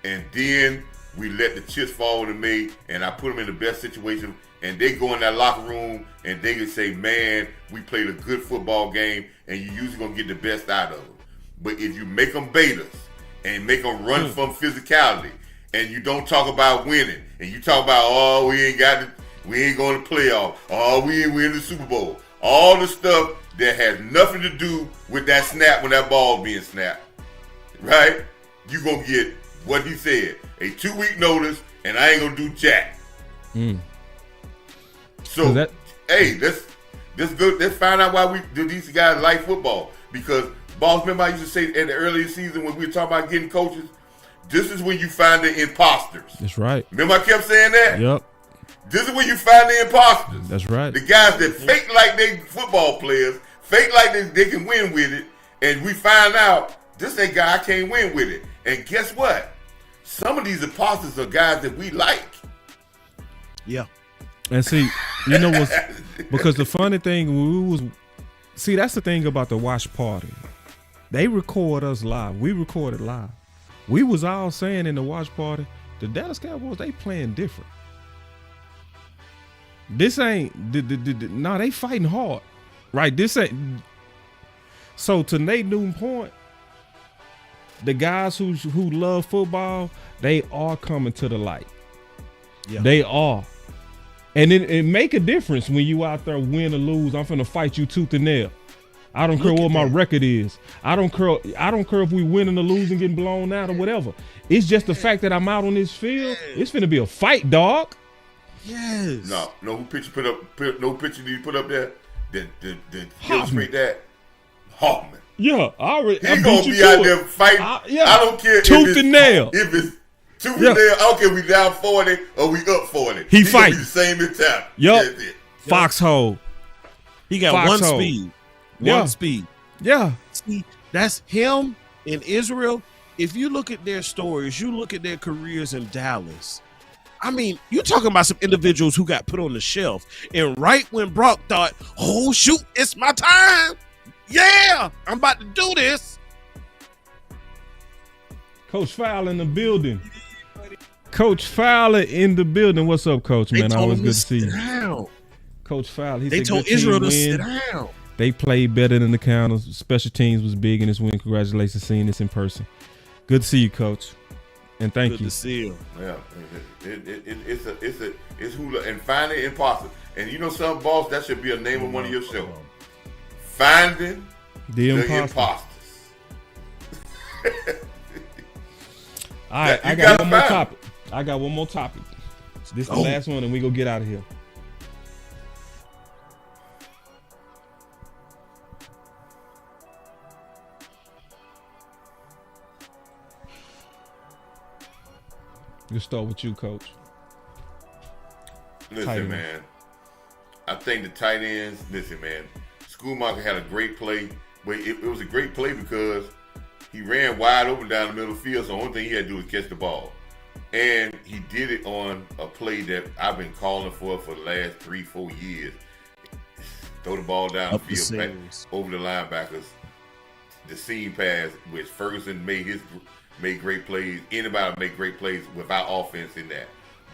And then we let the chips fall to me, and I put them in the best situation, and they go in that locker room and they can say, man, we played a good football game, and you're usually going to get the best out of them. But if you make them betas and make them run from physicality, and you don't talk about winning, and you talk about, oh, we ain't got it, We ain't going to playoff. Oh, we in the Super Bowl. All the stuff that has nothing to do with that snap when that ball being snapped. Right? You going to get what he said. A 2-week notice, and I ain't going to do jack. So, hey, let's go. Let's find out why these guys like football. Because, boss, remember I used to say in the earlier season when we were talking about getting coaches, this is when you find the imposters. That's right. Remember I kept saying that? Yep. This is when you find the imposters. That's right. The guys that fake like they football players, fake like they can win with it, and we find out this ain't guy I can't win with it. And guess what? Some of these imposters are guys that we like. Yeah. And see, you know what's because the funny thing that's the thing about the watch party. They record us live. We recorded live. We was all saying in the watch party, the Dallas Cowboys, they playing different. This ain't no, they fighting hard. Right? This ain't. So to Nate Newton's point, the guys who love football, they are coming to the light. Yeah. They are. And it make a difference when you out there win or lose. I'm finna fight you tooth and nail. I don't care what my record is. I don't care if we winning or losing, getting blown out or whatever. It's just the fact that I'm out on this field. It's finna be a fight, dog. Yes. No picture no picture you put up there that illustrate that. Hoffman. Yeah, He gonna be out there fighting. I don't care tooth and nail. If it's tooth and nail, I don't care if we down 40 or we up 40. He fight. Gonna be the same in time. Yup. Foxhole. He got one speed. One speed. Yeah. See, that's him in Israel. If you look at their stories, you look at their careers in Dallas. I mean, you're talking about some individuals who got put on the shelf. And right when Brock thought, oh, shoot, it's my time. Yeah, I'm about to do this. Coach Fowler in the building. Coach Fowler in the building. What's up, Coach, man? Always good to see you. Coach Fowler. They told Israel to sit down. They played better than the Counters. Special teams was big in this win. Congratulations seeing this in person. Good to see you, Coach. And thank you. Good to see you. Yeah, it's hula and finding imposters. And you know something, boss? That should be a name of one of your shows. Finding the imposters. All right, I got one more topic. This is the last one, and we go get out of here. Let's start with you, Coach. Listen, man. I think the tight ends, listen, man. Schoonmaker had a great play, but it was a great play because he ran wide open down the middle of the field, so the only thing he had to do was catch the ball. And he did it on a play that I've been calling for the last 3-4 years. Throw the ball down the field, back over the linebackers. The seam pass, which Ferguson made great plays. Anybody make great plays without offense in that.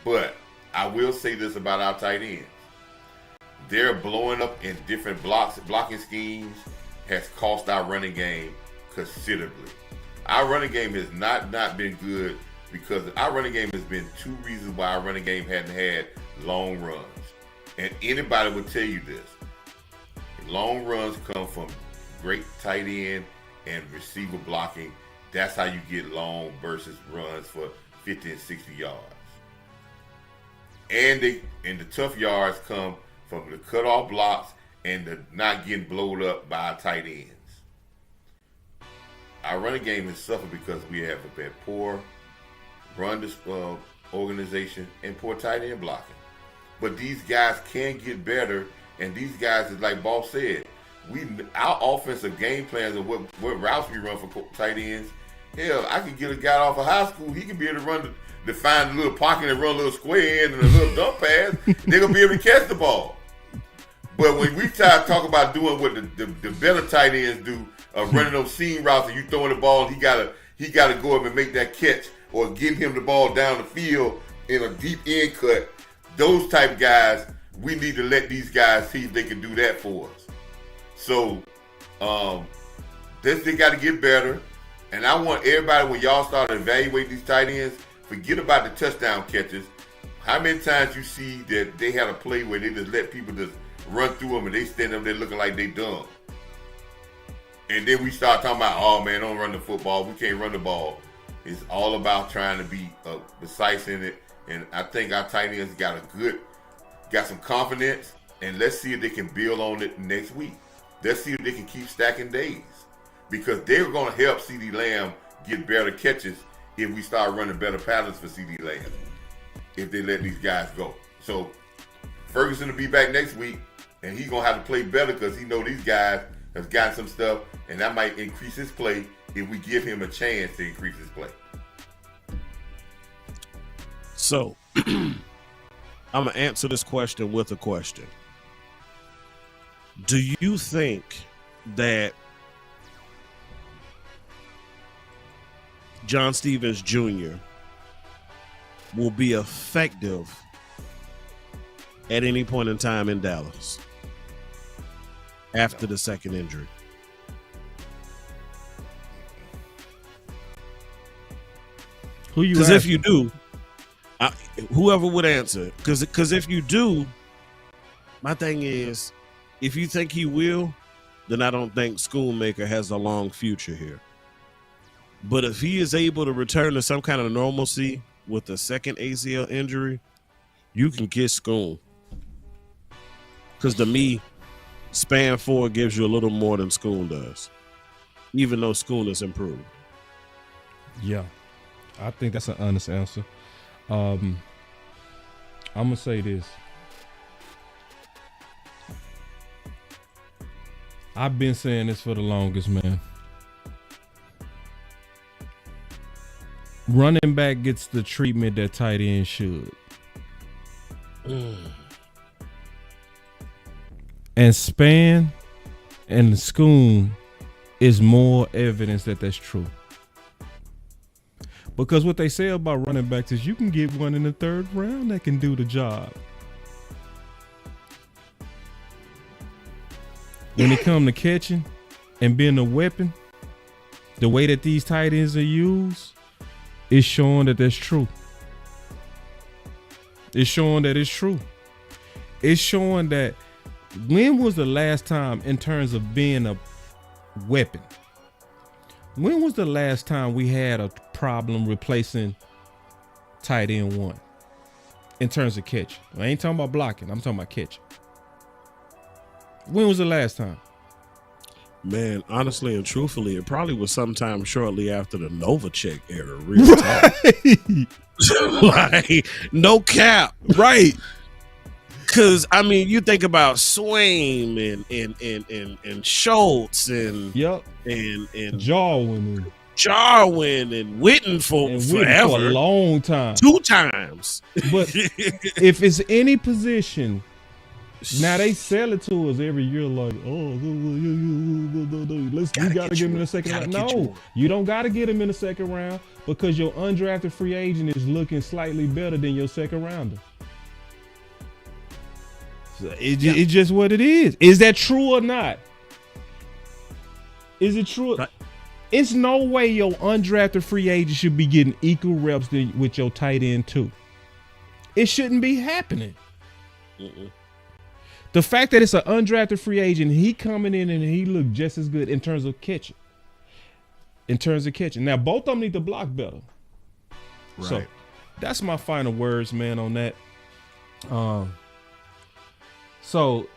But I will say this about our tight ends. They're blowing up in different blocking schemes has cost our running game considerably. Our running game has not been good because our running game has been two reasons why our running game hadn't had long runs. And anybody would tell you this. Long runs come from great tight end and receiver blocking. That's how you get long versus runs for 50 and 60 yards. And the tough yards come from the cutoff blocks and the not getting blowed up by our tight ends. Our running game has suffered because we have a poor run organization and poor tight end blocking. But these guys can get better, and these guys, is like Boss said, our offensive game plans of what routes we run for tight ends. Hell, I could get a guy off of high school. He can be able to run to find a little pocket and run a little square in and a little dump pass. They're gonna be able to catch the ball. But when we talk about doing what the better tight ends do, running those seam routes and you throwing the ball, and he gotta go up and make that catch, or getting him the ball down the field in a deep end cut. Those type guys, we need to let these guys see if they can do that for us. So, they got to get better. And I want everybody, when y'all start evaluating these tight ends, forget about the touchdown catches. How many times you see that they had a play where they just let people just run through them and they stand up there looking like they dumb? And then we start talking about, oh man, don't run the football. We can't run the ball. It's all about trying to be precise in it. And I think our tight ends got some confidence. And let's see if they can build on it next week. Let's see if they can keep stacking days. Because they're going to help CeeDee Lamb get better catches if we start running better patterns for CeeDee Lamb. If they let these guys go. So Ferguson will be back next week, and he's going to have to play better because he know these guys have gotten some stuff, and that might increase his play if we give him a chance to increase his play. So, I'm going to answer this question with a question. Do you think that John Stevens Jr. will be effective at any point in time in Dallas after the second injury? Who you? Because if you do, whoever would answer. Because if you do, my thing is, if you think he will, then I don't think Schoonmaker has a long future here. But if he is able to return to some kind of normalcy with a second ACL injury, you can kiss Schoon. Because to me, span 4 gives you a little more than Schoon does, even though Schoon has improved. Yeah, I think that's an honest answer. I'm going to say this. I've been saying this for the longest, man. Running back gets the treatment that tight end should. And Span and Schoon is more evidence that that's true. Because what they say about running backs is you can get one in the 3rd round that can do the job. When it comes to catching and being a weapon, the way that these tight ends are used, it's showing that that's true. It's showing that it's true. It's showing that when was the last time in terms of being a weapon? When was the last time we had a problem replacing tight end 1 in terms of catch? I ain't talking about blocking. I'm talking about catching. When was the last time? Man, honestly and truthfully, it probably was sometime shortly after the Novacek era. Real talk. Like, no cap. Right. Because, I mean, you think about Swain and Schultz and Jarwin and Witten forever. For a long time. 2 times. But if it's any position, now they sell it to us every year like, we gotta get him in the second round. No, you don't gotta get him in the second round because your undrafted free agent is looking slightly better than your second rounder. So it's just what it is. Is that true or not? Is it true? It's no way your undrafted free agent should be getting equal reps with your tight end too. It shouldn't be happening. The fact that it's an undrafted free agent, he coming in and he looked just as good in terms of catching. Now, both of them need to block better. Right. So that's my final words, man, on that. So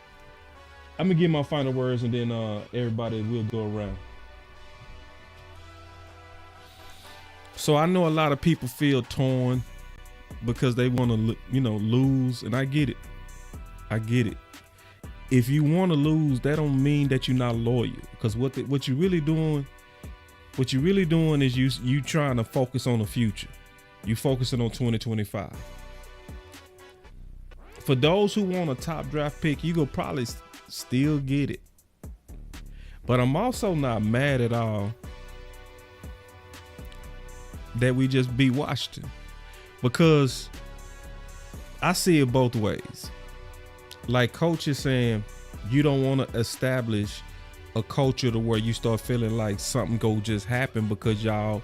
I'm going to give my final words and then everybody will go around. So I know a lot of people feel torn because they want to, lose, and I get it. If you want to lose, that don't mean that you're not loyal. Because what you really doing is you trying to focus on the future. You focusing on 2025. For those who want a top draft pick, you go probably still get it. But I'm also not mad at all that we just beat Washington, because I see it both ways. Like Coach is saying, you don't want to establish a culture to where you start feeling like something go just happen because y'all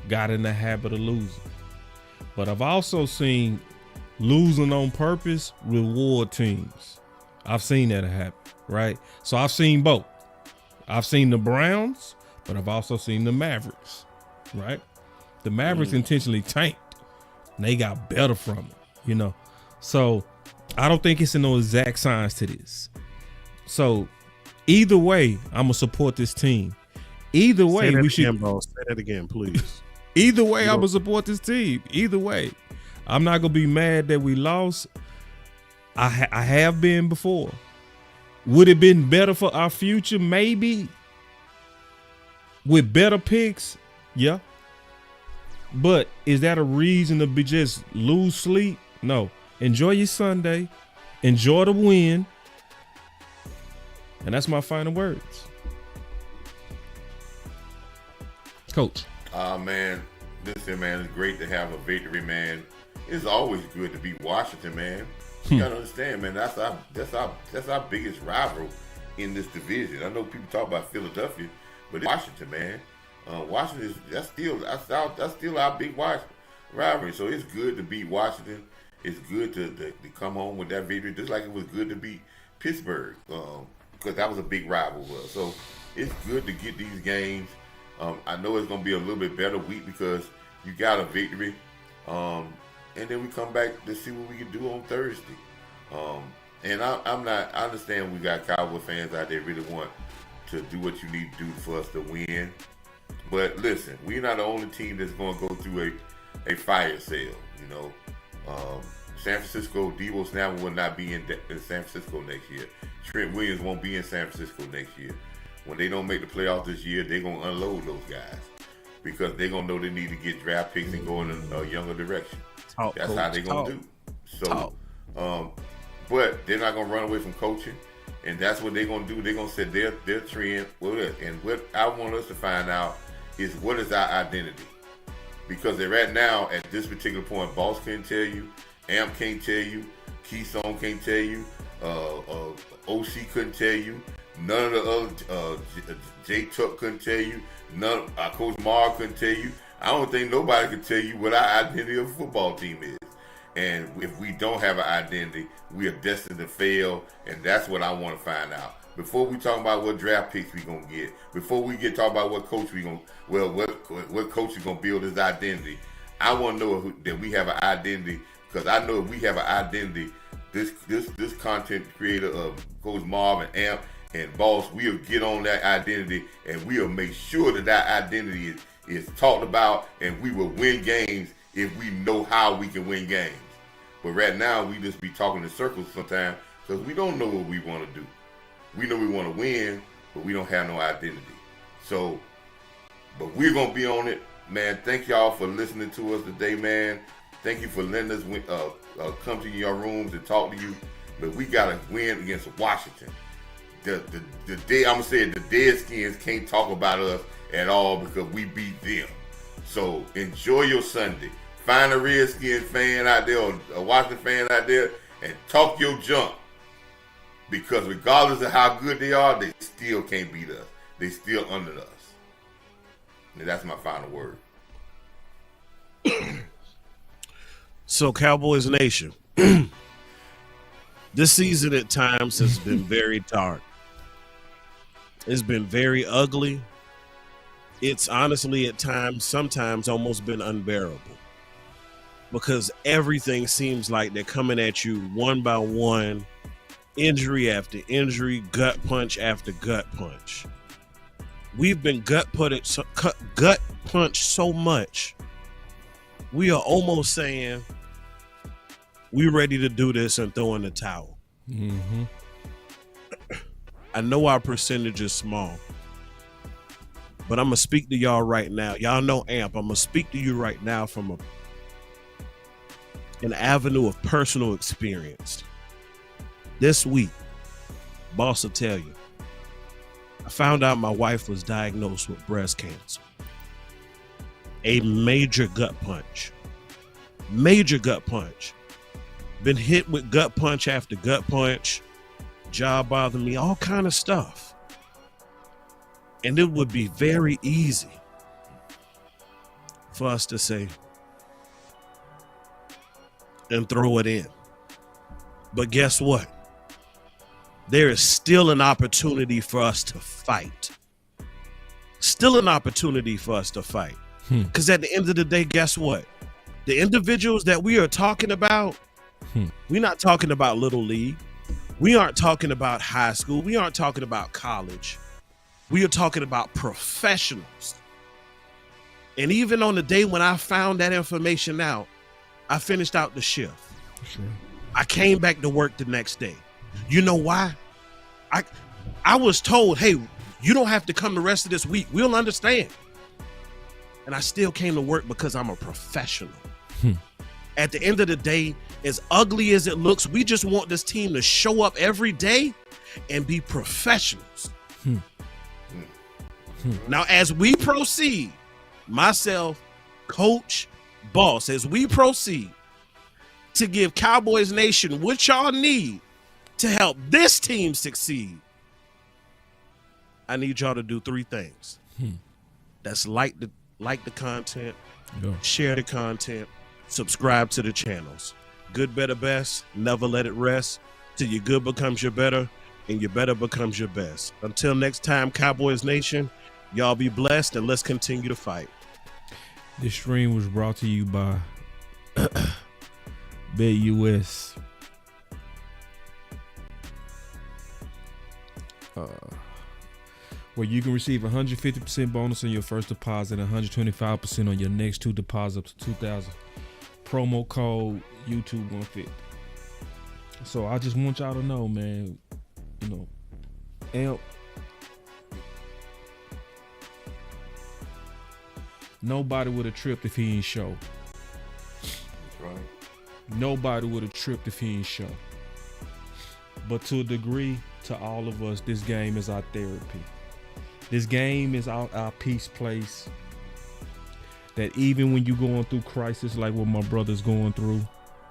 got in the habit of losing. But I've also seen losing on purpose reward teams. I've seen that happen, right? So I've seen both. I've seen the Browns, but I've also seen the Mavericks, right? The Mavericks intentionally tanked, and they got better from it, you know? So I don't think it's in no exact science to this. So either way, I'm going to support this team. Either way, we should. Again, bro. Say that again, please. Either way, I'm going to support this team. Either way. I'm not going to be mad that we lost. I have been before. Would it have been better for our future? Maybe. With better picks? Yeah. But is that a reason to be just lose sleep? No. Enjoy your Sunday. Enjoy the win. And that's my final words. Coach. Man, listen, man, it's great to have a victory, man. It's always good to beat Washington, man. You gotta understand, man. That's our biggest rival in this division. I know people talk about Philadelphia, but it's Washington, man. Washington that's still our big rivalry. So it's good to beat Washington. It's good to come home with that victory, just like it was good to beat Pittsburgh, because that was a big rival for us. So it's good to get these games. I know it's gonna be a little bit better week because you got a victory. And then we come back to see what we can do on Thursday. And I understand we got Cowboy fans out there really want to do what you need to do for us to win. But listen, we're not the only team that's going to go through a fire sale, you know. San Francisco, Deebo Samuel will not be in San Francisco next year. Trent Williams won't be in San Francisco next year. When they don't make the playoffs this year, they're going to unload those guys because they're going to know they need to get draft picks and go in a younger direction. That's how they're going to do. So, but they're not going to run away from coaching, and that's what they're going to do. They're going to set their trend with it. And what I want us to find out is what is our identity. Because they're right now, at this particular point, Boss can't tell you, A.M.P can't tell you, Keystone can't tell you, OC couldn't tell you, none of the other, J Tuck couldn't tell you, none. Coach Marv couldn't tell you. I don't think nobody can tell you what our identity of a football team is. And if we don't have an identity, we are destined to fail, and that's what I want to find out. Before we talk about what draft picks we gonna get, before we get talk about what coach we gonna, what coach is gonna build his identity, I want to know that we have an identity, because I know if we have an identity, this content creator of Coach Marv and A.M.P and Boss, we'll get on that identity, and we'll make sure that that identity is talked about, and we will win games if we know how we can win games. But right now, we just be talking in circles sometimes because we don't know what we want to do. We know we want to win, but we don't have no identity. So, but we're going to be on it. Man, thank y'all for listening to us today, man. Thank you for letting us come to your rooms and talk to you. But we got to win against Washington. The I'm going to say it, the Deadskins can't talk about us at all because we beat them. So enjoy your Sunday. Find a Redskins fan out there or a Washington fan out there and talk your junk. Because regardless of how good they are, they still can't beat us. They still under us. And that's my final word. So, Cowboys Nation, this season at times has been very dark. It's been very ugly. It's honestly at times, sometimes almost been unbearable. Because everything seems like they're coming at you one by one, injury after injury, gut punch after gut punch. We've been gut punched so much, we are almost saying we're ready to do this and throw in the towel. Mm-hmm. I know our percentage is small, but I'm going to speak to y'all right now. Y'all know A.M.P. I'm going to speak to you right now from an avenue of personal experience. This week, Boss will tell you, I found out my wife was diagnosed with breast cancer. A major gut punch. Major gut punch. Been hit with gut punch after gut punch. Job bothering me, all kind of stuff. And it would be very easy for us to say, and throw it in. But guess what? There is still an opportunity for us to fight. Still an opportunity for us to fight. Because at the end of the day, guess what? The individuals that we are talking about, we're not talking about Little League. We aren't talking about high school. We aren't talking about college. We are talking about professionals. And even on the day when I found that information out, I finished out the shift. Sure. I came back to work the next day. You know why? I was told, hey, you don't have to come the rest of this week. We'll understand. And I still came to work because I'm a professional. At the end of the day, as ugly as it looks, we just want this team to show up every day and be professionals. Now, as we proceed, myself, coach, boss, as we proceed to give Cowboys Nation what y'all need to help this team succeed, I need y'all to do 3 things. That's like the content, share the content, subscribe to the channels. Good, better, best. Never let it rest till your good becomes your better and your better becomes your best. Until next time, Cowboys Nation, y'all be blessed and let's continue to fight. This stream was brought to you by BetUS. Where you can receive 150% bonus on your first deposit and 125% on your next 2 deposits up to $2,000. Promo code YouTube150. So I just want y'all to know, man, you know, A.M.P. Nobody would have tripped if he ain't show. That's right. Nobody would have tripped if he ain't show. But to a degree, to all of us, this game is our therapy. This game is our peace place. That even when you're going through crisis like what my brother's going through,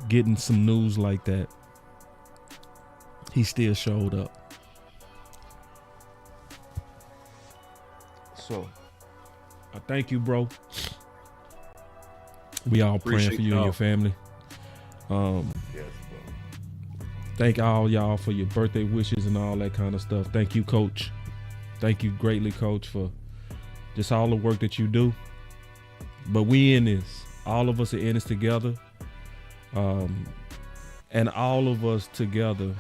getting some news like that, he still showed up. So, I thank you, bro. We all praying for you and your family. Yes, bro. Thank all y'all for your birthday wishes and all that kind of stuff. Thank you, Coach. Thank you greatly, Coach, for just all the work that you do. But we in this. All of us are in this together. And all of us together,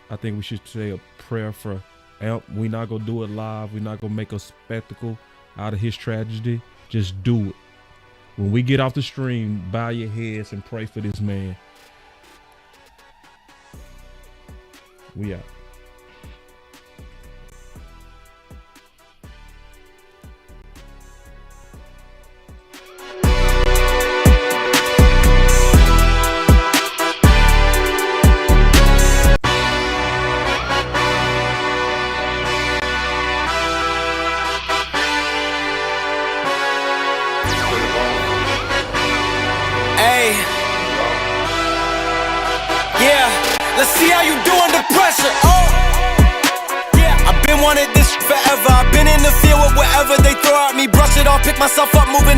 I think we should say a prayer for A.M.P. We're not going to do it live. We're not going to make a spectacle out of his tragedy. Just do it. When we get off the stream, bow your heads and pray for this man. We out. Let's see how you do under pressure. Yeah, I've been wanted this forever. I've been in the field with whatever they throw at me. Brush it off, pick myself up, moving